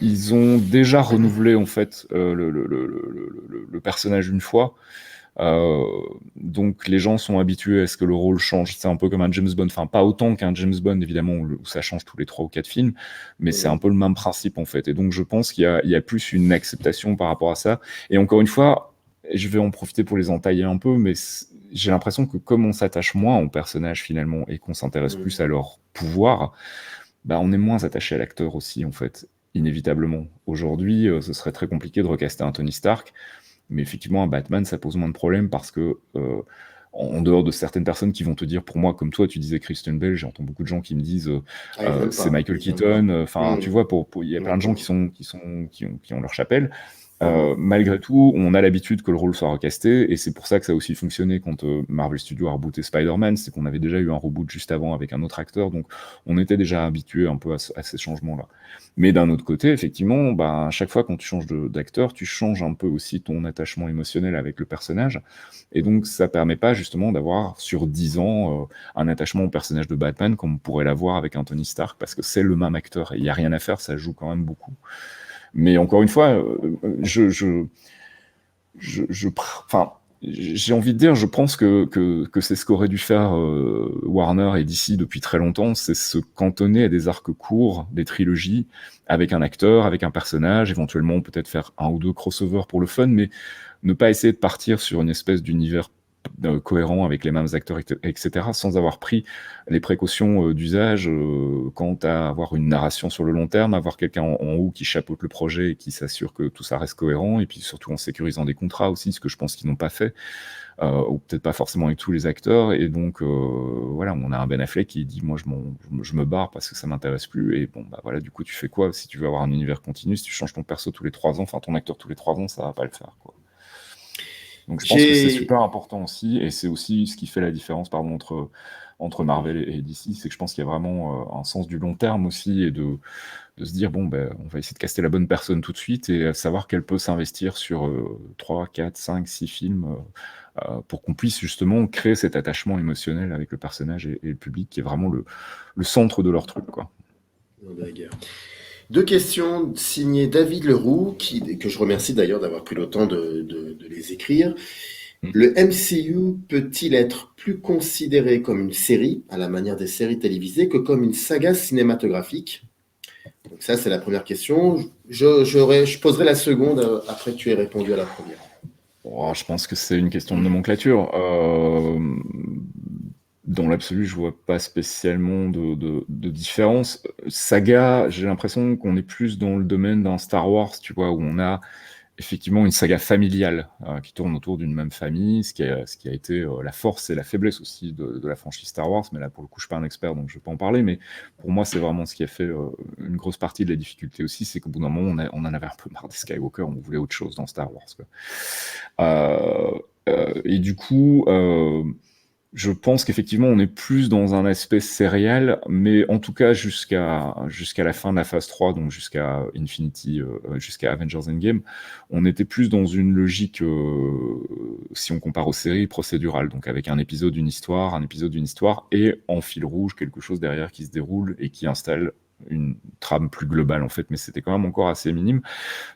ils ont déjà renouvelé en fait le personnage une fois. Donc les gens sont habitués à ce que le rôle change. C'est un peu comme un James Bond, enfin pas autant qu'un James Bond évidemment où ça change tous les 3 ou 4 films, mais c'est un peu le même principe en fait. Et donc je pense qu'il y a plus une acceptation par rapport à ça. Et encore une fois, je vais en profiter pour les entailler un peu, mais j'ai l'impression que comme on s'attache moins aux personnages finalement et qu'on s'intéresse plus à leur pouvoir, bah on est moins attaché à l'acteur aussi en fait, inévitablement. Aujourd'hui, ce serait très compliqué de recaster un Tony Stark. Mais effectivement, un Batman, ça pose moins de problèmes parce que, en dehors de certaines personnes qui vont te dire, pour moi, comme toi, tu disais Christian Bale, j'entends beaucoup de gens qui me disent, c'est Michael Keaton. Enfin, tu vois, il y a plein de gens qui ont leur chapelle. Malgré tout, on a l'habitude que le rôle soit recasté, et c'est pour ça que ça a aussi fonctionné quand Marvel Studios a rebooté Spider-Man, c'est qu'on avait déjà eu un reboot juste avant avec un autre acteur, donc on était déjà habitué un peu à ces changements-là. Mais d'un autre côté, effectivement, bah, à chaque fois quand tu changes d'acteur, tu changes un peu aussi ton attachement émotionnel avec le personnage, et donc ça permet pas justement d'avoir sur 10 ans un attachement au personnage de Batman comme on pourrait l'avoir avec un Tony Stark, parce que c'est le même acteur, et il n'y a rien à faire, ça joue quand même beaucoup. Mais encore une fois, j'ai envie de dire, je pense que c'est ce qu'aurait dû faire Warner et DC depuis très longtemps, c'est se cantonner à des arcs courts, des trilogies, avec un acteur, avec un personnage, éventuellement peut-être faire 1 ou 2 crossovers pour le fun, mais ne pas essayer de partir sur une espèce d'univers cohérent avec les mêmes acteurs, etc., sans avoir pris les précautions d'usage quant à avoir une narration sur le long terme, avoir quelqu'un en haut qui chapeaute le projet et qui s'assure que tout ça reste cohérent, et puis surtout en sécurisant des contrats aussi, ce que je pense qu'ils n'ont pas fait. Ou peut-être pas forcément avec tous les acteurs, et donc voilà, on a un Ben Affleck qui dit moi je me barre parce que ça m'intéresse plus, et bon bah voilà, du coup tu fais quoi si tu veux avoir un univers continu, si tu changes ton perso tous les 3 ans, enfin ton acteur tous les 3 ans, ça va pas le faire quoi. Donc je pense que c'est super important aussi, et c'est aussi ce qui fait la différence pardon entre Marvel et DC, c'est que je pense qu'il y a vraiment un sens du long terme aussi, et de se dire bon ben on va essayer de caster la bonne personne tout de suite et savoir qu'elle peut s'investir sur 3, 4, 5, 6 films pour qu'on puisse justement créer cet attachement émotionnel avec le personnage et le public qui est vraiment le centre de leur truc quoi. Deux questions signées David Leroux, que je remercie d'ailleurs d'avoir pris le temps de les écrire. Le MCU peut-il être plus considéré comme une série, à la manière des séries télévisées, que comme une saga cinématographique? Donc ça, c'est la première question. Je poserai la seconde après que tu aies répondu à la première. Oh, je pense que c'est une question de nomenclature. Dans l'absolu, je vois pas spécialement de différence. Saga, j'ai l'impression qu'on est plus dans le domaine d'un Star Wars, tu vois, où on a effectivement une saga familiale qui tourne autour d'une même famille, ce qui a été la force et la faiblesse aussi de la franchise Star Wars. Mais là, pour le coup, je suis pas un expert, donc je vais pas en parler. Mais pour moi, c'est vraiment ce qui a fait une grosse partie de la difficulté aussi, c'est qu'au bout d'un moment, on en avait un peu marre des Skywalker, on voulait autre chose dans Star Wars, quoi. Et du coup, je pense qu'effectivement, on est plus dans un aspect sériel, mais en tout cas, jusqu'à la fin de la phase 3, donc jusqu'à Infinity, jusqu'à Avengers Endgame, on était plus dans une logique, si on compare aux séries, procédurales, donc avec un épisode d'une histoire, et en fil rouge, quelque chose derrière qui se déroule et qui installe une trame plus globale en fait, mais c'était quand même encore assez minime.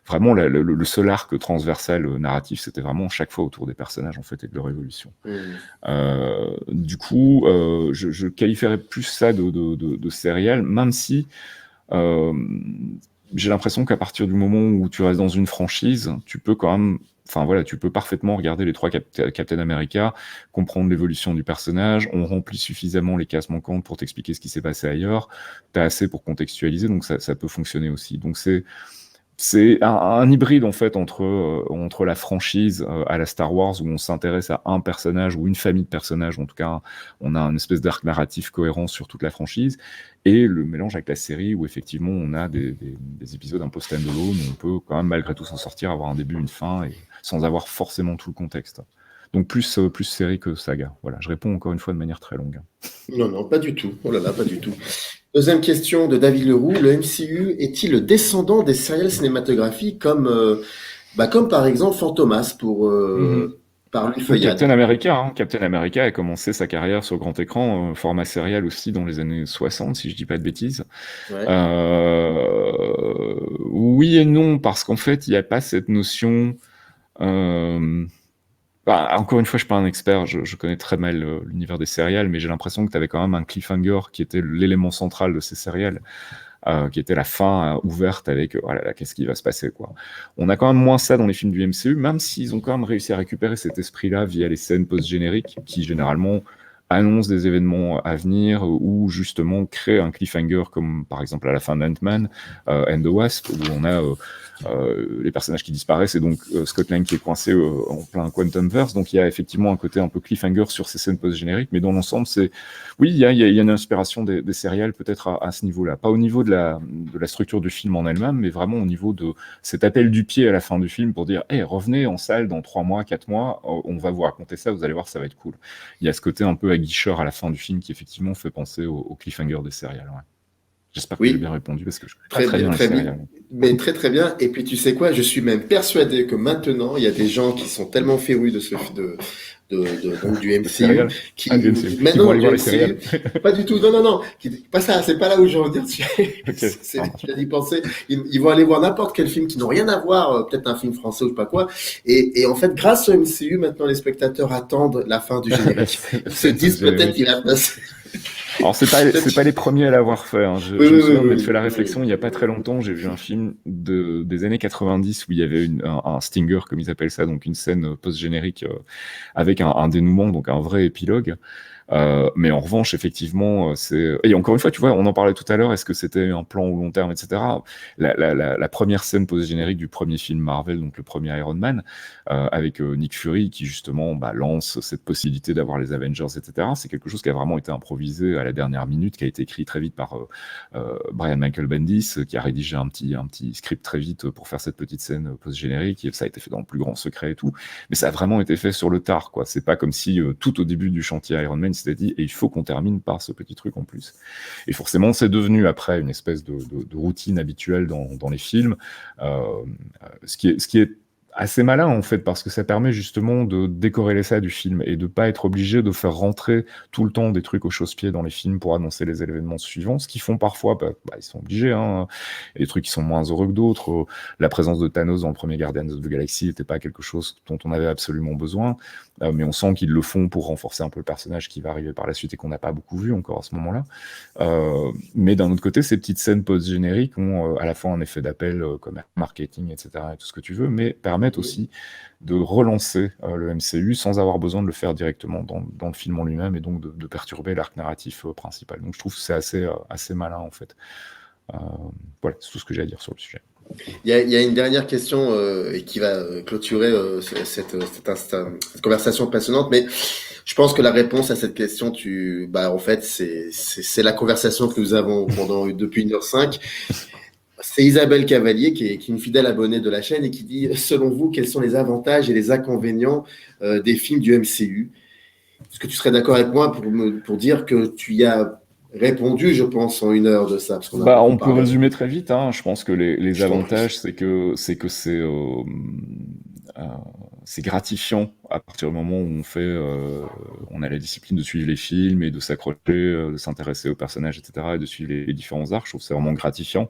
Vraiment, le seul arc transversal narratif, c'était vraiment chaque fois autour des personnages en fait et de leur évolution. Du coup, je qualifierais plus ça de sériel, même si j'ai l'impression qu'à partir du moment où tu restes dans une franchise, tu peux quand même, enfin voilà, tu peux parfaitement regarder les 3 Captain America, comprendre l'évolution du personnage, on remplit suffisamment les cases manquantes pour t'expliquer ce qui s'est passé ailleurs, t'as assez pour contextualiser, donc ça peut fonctionner aussi. Donc c'est un hybride en fait entre la franchise à la Star Wars, où on s'intéresse à un personnage ou une famille de personnages, en tout cas on a une espèce d'arc narratif cohérent sur toute la franchise, et le mélange avec la série où effectivement on a des épisodes un peu stand-alone, où on peut quand même malgré tout s'en sortir, avoir un début, une fin, et sans avoir forcément tout le contexte. Donc plus série que saga. Voilà, je réponds encore une fois de manière très longue. Non, pas du tout. Oh là là, pas du tout. Deuxième question de David Leroux. Le MCU est-il le descendant des séries cinématographiques comme par exemple Fantomas par Louis Feuillade? Captain America a commencé sa carrière sur grand écran, format serial aussi dans les années 60, si je dis pas de bêtises. Ouais. Oui et non, parce qu'en fait, il n'y a pas cette notion... encore une fois, je suis pas un expert, je connais très mal l'univers des séries, mais j'ai l'impression que tu avais quand même un cliffhanger qui était l'élément central de ces séries, qui était la fin ouverte avec voilà, qu'est-ce qui va se passer, quoi. On a quand même moins ça dans les films du MCU, même s'ils ont quand même réussi à récupérer cet esprit-là via les scènes post-génériques qui généralement annoncent des événements à venir ou justement créent un cliffhanger, comme par exemple à la fin d'Ant-Man and the Wasp, où on a les personnages qui disparaissent, et donc Scott Lang qui est coincé en plein Quantumverse. Donc il y a effectivement un côté un peu cliffhanger sur ces scènes post-génériques, mais dans l'ensemble, oui, il y a une inspiration des séries peut-être à ce niveau-là. Pas au niveau de la structure du film en elle-même, mais vraiment au niveau de cet appel du pied à la fin du film pour dire hey, revenez en salle dans 3 mois, 4 mois, on va vous raconter ça, vous allez voir, ça va être cool. Il y a ce côté un peu aguicheur à la fin du film qui effectivement fait penser au cliffhanger des séries. Ouais. J'espère que j'ai bien répondu parce que je connais très bien les séries. Mais très bien. Et puis tu sais quoi, je suis même persuadé que maintenant il y a des gens qui sont tellement férus donc du MCU qui maintenant vont aller voir les séries. Pas du tout. Non. Pas ça. C'est pas là où je veux en dire. Tu as d'y penser. Ils vont aller voir n'importe quel film qui n'ont rien à voir, peut-être un film français ou je sais pas quoi. Et en fait, grâce au MCU, maintenant les spectateurs attendent la fin du générique. Ils se disent peut-être qu'il va se passer. Alors, c'est pas les premiers à l'avoir fait, hein. Je Oui, me oui, oui, souviens de m'être oui, fait la oui, réflexion il n'y a pas très longtemps. J'ai vu un film des années 90 où il y avait un stinger, comme ils appellent ça, donc une scène post-générique avec un dénouement, donc un vrai épilogue. Mais en revanche, effectivement, et encore une fois, tu vois, on en parlait tout à l'heure, est-ce que c'était un plan au long terme, etc. La première scène post-générique du premier film Marvel, donc le premier Iron Man, avec Nick Fury, qui justement lance cette possibilité d'avoir les Avengers, etc. C'est quelque chose qui a vraiment été improvisé à la dernière minute, qui a été écrit très vite par Brian Michael Bendis, qui a rédigé un petit script très vite pour faire cette petite scène post-générique, et ça a été fait dans le plus grand secret et tout. Mais ça a vraiment été fait sur le tard, quoi. C'est pas comme si tout au début du chantier Iron Man, s'était dit, et il faut qu'on termine par ce petit truc en plus. Et forcément, c'est devenu après une espèce de routine habituelle dans les films, ce qui est assez malin en fait, parce que ça permet justement de décorréler ça du film et de pas être obligé de faire rentrer tout le temps des trucs au chausse-pied dans les films pour annoncer les événements suivants, ce qu'ils font parfois, ils sont obligés, hein. Il y a des trucs qui sont moins heureux que d'autres. La présence de Thanos dans le premier Guardians of the Galaxy n'était pas quelque chose dont on avait absolument besoin, mais on sent qu'ils le font pour renforcer un peu le personnage qui va arriver par la suite et qu'on n'a pas beaucoup vu encore à ce moment-là. Mais d'un autre côté, ces petites scènes post-génériques ont à la fois un effet d'appel comme marketing, etc., et tout ce que tu veux, mais permettent aussi de relancer le MCU sans avoir besoin de le faire directement dans le film en lui-même et donc de perturber l'arc narratif principal. Donc je trouve que c'est assez malin en fait. Voilà, c'est tout ce que j'ai à dire sur le sujet. Il y a une dernière question et qui va clôturer cette conversation passionnante, mais je pense que la réponse à cette question, en fait, c'est la conversation que nous avons depuis 1h05. C'est Isabelle Cavalier qui est une fidèle abonnée de la chaîne et qui dit, selon vous, quels sont les avantages et les inconvénients des films du MCU? Est-ce que tu serais d'accord avec moi pour dire que tu y as répondu, je pense, en 1 heure de ça, parce qu'on a beaucoup On peut parlé. résumer très vite, hein. Je pense que les Je t'en avantages, prie. c'est gratifiant à partir du moment où on a la discipline de suivre les films et de s'accrocher, de s'intéresser aux personnages, etc., et de suivre les différents arcs. Je trouve que c'est vraiment gratifiant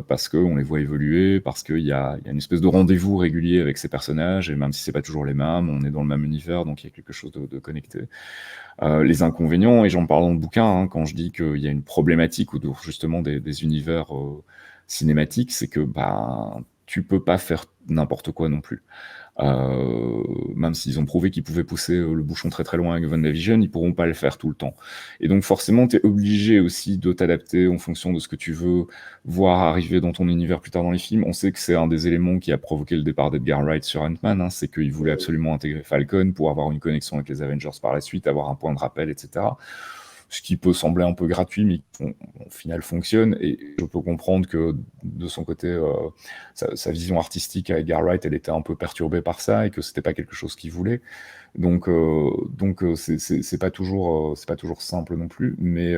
parce qu'on les voit évoluer, parce qu'il y a une espèce de rendez-vous régulier avec ces personnages, et même si c'est pas toujours les mêmes, on est dans le même univers, donc il y a quelque chose de connecté. Les inconvénients, et j'en parle dans le bouquin, hein, quand je dis qu'il y a une problématique autour justement des univers cinématiques, c'est que tu peux pas faire n'importe quoi non plus. Même s'ils ont prouvé qu'ils pouvaient pousser le bouchon très très loin avec WandaVision, ils pourront pas le faire tout le temps. Et donc forcément, tu es obligé aussi de t'adapter en fonction de ce que tu veux voir arriver dans ton univers plus tard dans les films. On sait que c'est un des éléments qui a provoqué le départ d'Edgar Wright sur Ant-Man, hein, c'est qu'il voulait absolument intégrer Falcon pour avoir une connexion avec les Avengers par la suite, avoir un point de rappel, etc. Ce qui peut sembler un peu gratuit, mais qui au final fonctionne. Et je peux comprendre que de son côté, sa vision artistique à Edgar Wright, elle était un peu perturbée par ça et que c'était pas quelque chose qu'il voulait. Donc c'est pas toujours simple non plus. Mais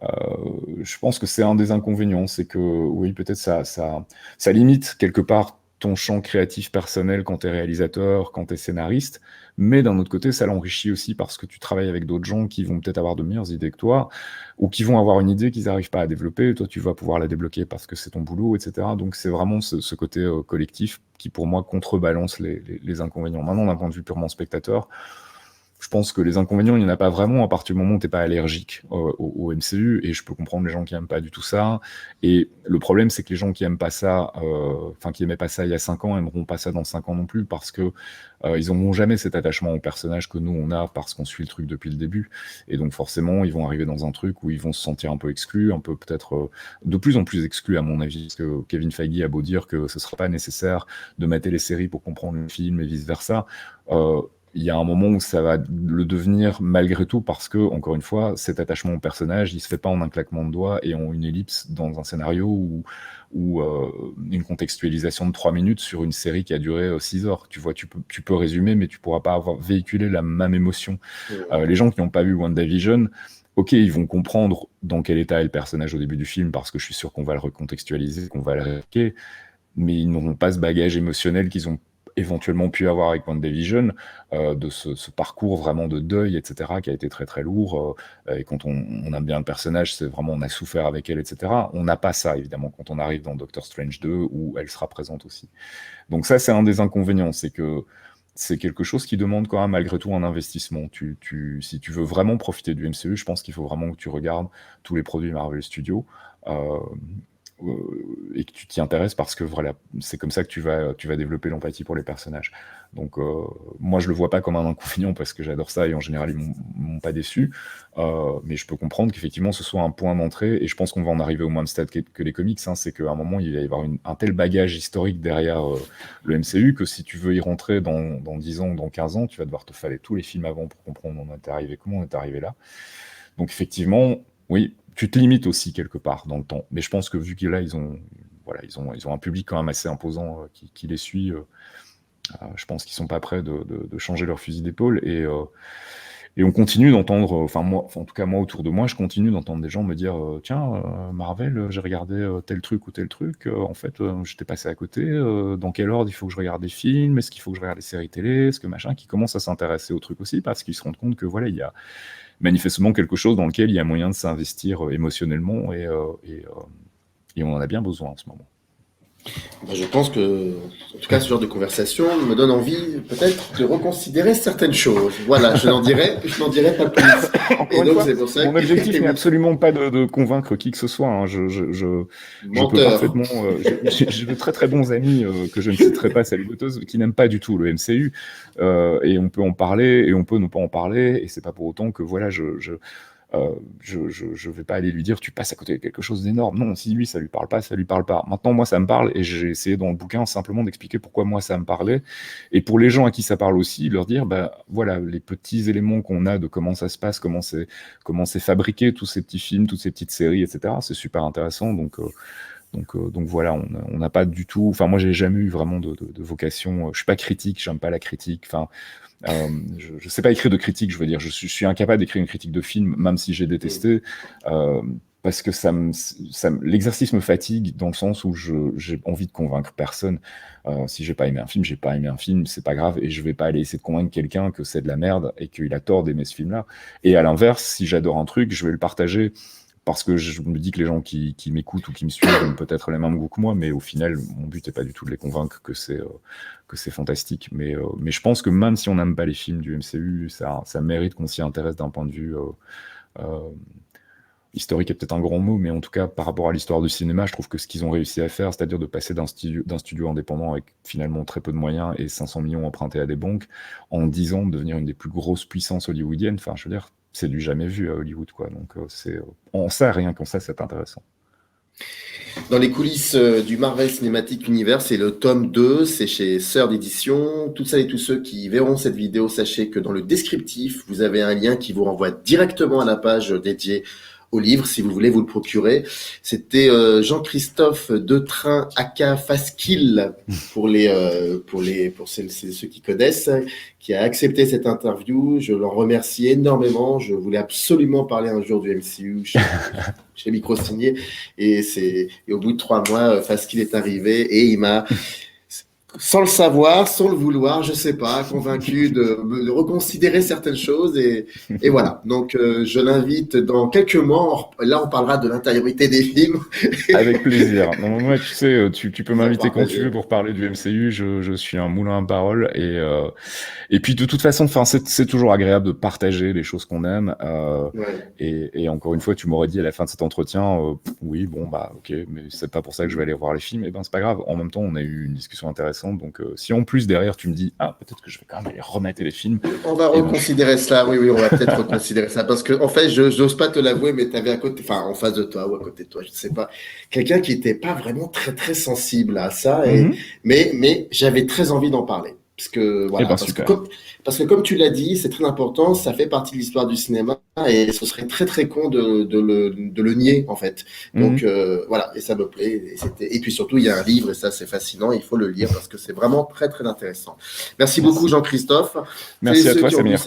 je pense que c'est un des inconvénients, c'est que oui, peut-être ça limite quelque part ton champ créatif personnel quand tu es réalisateur, quand tu es scénariste, mais d'un autre côté, ça l'enrichit aussi parce que tu travailles avec d'autres gens qui vont peut-être avoir de meilleures idées que toi, ou qui vont avoir une idée qu'ils n'arrivent pas à développer, et toi tu vas pouvoir la débloquer parce que c'est ton boulot, etc. Donc c'est vraiment ce côté collectif qui pour moi contrebalance les inconvénients. Maintenant, d'un point de vue purement spectateur, je pense que les inconvénients, il n'y en a pas vraiment à partir du moment où tu n'es pas allergique au MCU, et je peux comprendre les gens qui n'aiment pas du tout ça. Et le problème, c'est que les gens qui aiment pas ça, qui aimaient pas ça il y a 5 ans, aimeront pas ça dans 5 ans non plus, parce que ils n'auront jamais cet attachement au personnage que nous on a parce qu'on suit le truc depuis le début. Et donc forcément, ils vont arriver dans un truc où ils vont se sentir un peu exclus, un peu peut-être de plus en plus exclus à mon avis, parce que Kevin Feige a beau dire que ce sera pas nécessaire de mater les séries pour comprendre le film et vice versa. Il y a un moment où ça va le devenir malgré tout parce que, encore une fois, cet attachement au personnage, il se fait pas en un claquement de doigts et en une ellipse dans un scénario ou une contextualisation de 3 minutes sur une série qui a duré 6 heures. Tu vois, tu peux résumer, mais tu pourras pas avoir véhiculé la même émotion. Les gens qui n'ont pas vu WandaVision, ok, ils vont comprendre dans quel état est le personnage au début du film parce que je suis sûr qu'on va le recontextualiser, qu'on va le répliquer, mais ils n'auront pas ce bagage émotionnel qu'ils ont éventuellement pu avoir avec WandaVision, de ce parcours vraiment de deuil, etc., qui a été très très lourd. Et quand on aime bien le personnage, c'est vraiment, on a souffert avec elle, etc. On n'a pas ça, évidemment, quand on arrive dans Doctor Strange 2, où elle sera présente aussi. Donc ça, c'est un des inconvénients, c'est que c'est quelque chose qui demande quand même malgré tout un investissement. Si tu veux vraiment profiter du MCU, je pense qu'il faut vraiment que tu regardes tous les produits Marvel Studios. Et que tu t'y intéresses parce que voilà, c'est comme ça que tu vas développer l'empathie pour les personnages. Donc moi je le vois pas comme un inconvénient parce que j'adore ça et en général ils m'ont pas déçu, mais je peux comprendre qu'effectivement ce soit un point d'entrée et je pense qu'on va en arriver au même stade que les comics, hein, c'est qu'à un moment il va y avoir un tel bagage historique derrière le MCU que si tu veux y rentrer dans 10 ans ou dans 15 ans, tu vas devoir te faller tous les films avant pour comprendre comment on est arrivé là. Donc effectivement, oui, tu te limites aussi quelque part dans le temps. Mais je pense que vu que là, ils ont un public quand même assez imposant qui les suit, je pense qu'ils sont pas prêts de changer leur fusil d'épaule. Et on continue d'entendre, en tout cas moi autour de moi, je continue d'entendre des gens me dire tiens, Marvel, j'ai regardé tel truc ou tel truc, en fait, j'étais passé à côté, dans quel ordre il faut que je regarde des films, est-ce qu'il faut que je regarde des séries télé, est-ce que machin, qui commencent à s'intéresser au truc aussi, parce qu'ils se rendent compte que voilà, il y a manifestement quelque chose dans lequel il y a moyen de s'investir émotionnellement et on en a bien besoin en ce moment. Je pense que, en tout cas, ce genre de conversation me donne envie peut-être de reconsidérer certaines choses. Voilà, je n'en dirai pas plus. Encore une fois, c'est pour ça mon objectif n'est absolument pas de convaincre qui que ce soit. Hein. Je peux parfaitement. J'ai de très très bons amis que je ne citerai pas, saluteuses, qui n'aiment pas du tout le MCU. Et on peut en parler et on peut ne pas en parler. Et c'est pas pour autant que voilà, je vais pas aller lui dire tu passes à côté de quelque chose d'énorme. Non, si lui ça lui parle pas, ça lui parle pas. Maintenant moi ça me parle et j'ai essayé dans le bouquin simplement d'expliquer pourquoi moi ça me parlait et pour les gens à qui ça parle aussi leur dire voilà les petits éléments qu'on a de comment ça se passe, comment c'est fabriqué tous ces petits films, toutes ces petites séries, etc. C'est super intéressant donc voilà, on n'a pas du tout. Enfin, moi, j'ai jamais eu vraiment de vocation. Je suis pas critique, j'aime pas la critique. Enfin, je sais pas écrire de critique. Je veux dire, je suis incapable d'écrire une critique de film, même si j'ai détesté, parce que l'exercice me fatigue dans le sens où j'ai envie de convaincre personne. Si j'ai pas aimé un film, j'ai pas aimé un film, c'est pas grave, et je vais pas aller essayer de convaincre quelqu'un que c'est de la merde et qu'il a tort d'aimer ce film-là. Et à l'inverse, si j'adore un truc, je vais le partager. Parce que je me dis que les gens qui m'écoutent ou qui me suivent ont peut-être les mêmes goûts que moi, mais au final, mon but n'est pas du tout de les convaincre que c'est fantastique. Mais je pense que même si on n'aime pas les films du MCU, ça mérite qu'on s'y intéresse d'un point de vue historique est peut-être un grand mot, mais en tout cas, par rapport à l'histoire du cinéma, je trouve que ce qu'ils ont réussi à faire, c'est-à-dire de passer d'un studio indépendant avec finalement très peu de moyens et 500 millions empruntés à des banques, en 10 ans, de devenir une des plus grosses puissances hollywoodiennes, enfin, je veux dire, c'est du jamais vu à Hollywood, quoi. Donc, on sait rien qu'on sait, c'est intéressant. Dans les coulisses du Marvel Cinematic Universe, c'est le tome 2, c'est chez Third Edition. Toutes celles et tous ceux qui verront cette vidéo, sachez que dans le descriptif, vous avez un lien qui vous renvoie directement à la page dédiée au livre, si vous voulez vous le procurer. C'était Jean-Christophe Detrain aka Faskill pour ceux qui connaissent, qui a accepté cette interview. Je l'en remercie énormément. Je voulais absolument parler un jour du MCU chez Microsigné et au bout de 3 mois, Faskill est arrivé et il m'a, sans le savoir, sans le vouloir, je sais pas, convaincu de reconsidérer certaines choses et voilà. Donc, je l'invite dans quelques mois. Là, on parlera de l'intériorité des films. Avec plaisir. Non, moi, tu sais, tu peux m'inviter quand tu veux pour parler du MCU. Je suis un moulin à paroles et puis de toute façon, enfin, c'est toujours agréable de partager les choses qu'on aime. Ouais. Et encore une fois, tu m'aurais dit à la fin de cet entretien, oui, bon, ok, mais c'est pas pour ça que je vais aller voir les films. Et ben, c'est pas grave. En même temps, on a eu une discussion intéressante. Donc, si en plus derrière tu me dis peut-être que je vais quand même aller remettre les films. On va reconsidérer cela. Oui, on va peut-être reconsidérer ça parce que en fait, je n'ose pas te l'avouer, mais tu avais en face de toi ou à côté de toi, je ne sais pas, quelqu'un qui n'était pas vraiment très très sensible à ça. Mais j'avais très envie d'en parler. Parce que, voilà, parce que comme tu l'as dit, c'est très important, ça fait partie de l'histoire du cinéma et ce serait très très con de le nier en fait. Donc voilà, et ça me plaît. Et puis surtout, il y a un livre et ça c'est fascinant, il faut le lire parce que c'est vraiment très très intéressant. Merci beaucoup Jean-Christophe. Merci à toi Samir.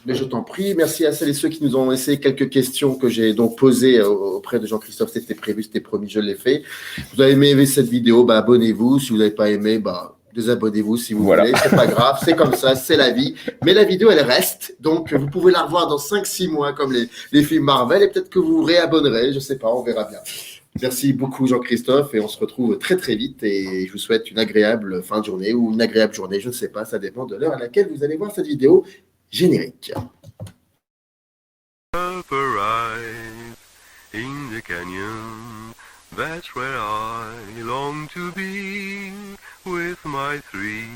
Mais je t'en prie, merci à celles et ceux qui nous ont laissé quelques questions que j'ai donc posées auprès de Jean-Christophe. C'était prévu, c'était promis, je l'ai fait. Vous avez aimé cette vidéo, abonnez-vous. Si vous n'avez pas aimé, désabonnez-vous si vous voulez, c'est pas grave, c'est comme ça, c'est la vie. Mais la vidéo, elle reste, donc vous pouvez la revoir dans 5-6 mois comme les films Marvel et peut-être que vous vous réabonnerez, je sais pas, on verra bien. Merci beaucoup Jean-Christophe et on se retrouve très très vite et je vous souhaite une agréable fin de journée ou une agréable journée, je ne sais pas, ça dépend de l'heure à laquelle vous allez voir cette vidéo générique. Up arrive in the canyon, that's where I long to be, with my 3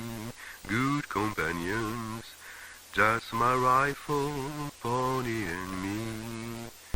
good companions, just my rifle, pony and me.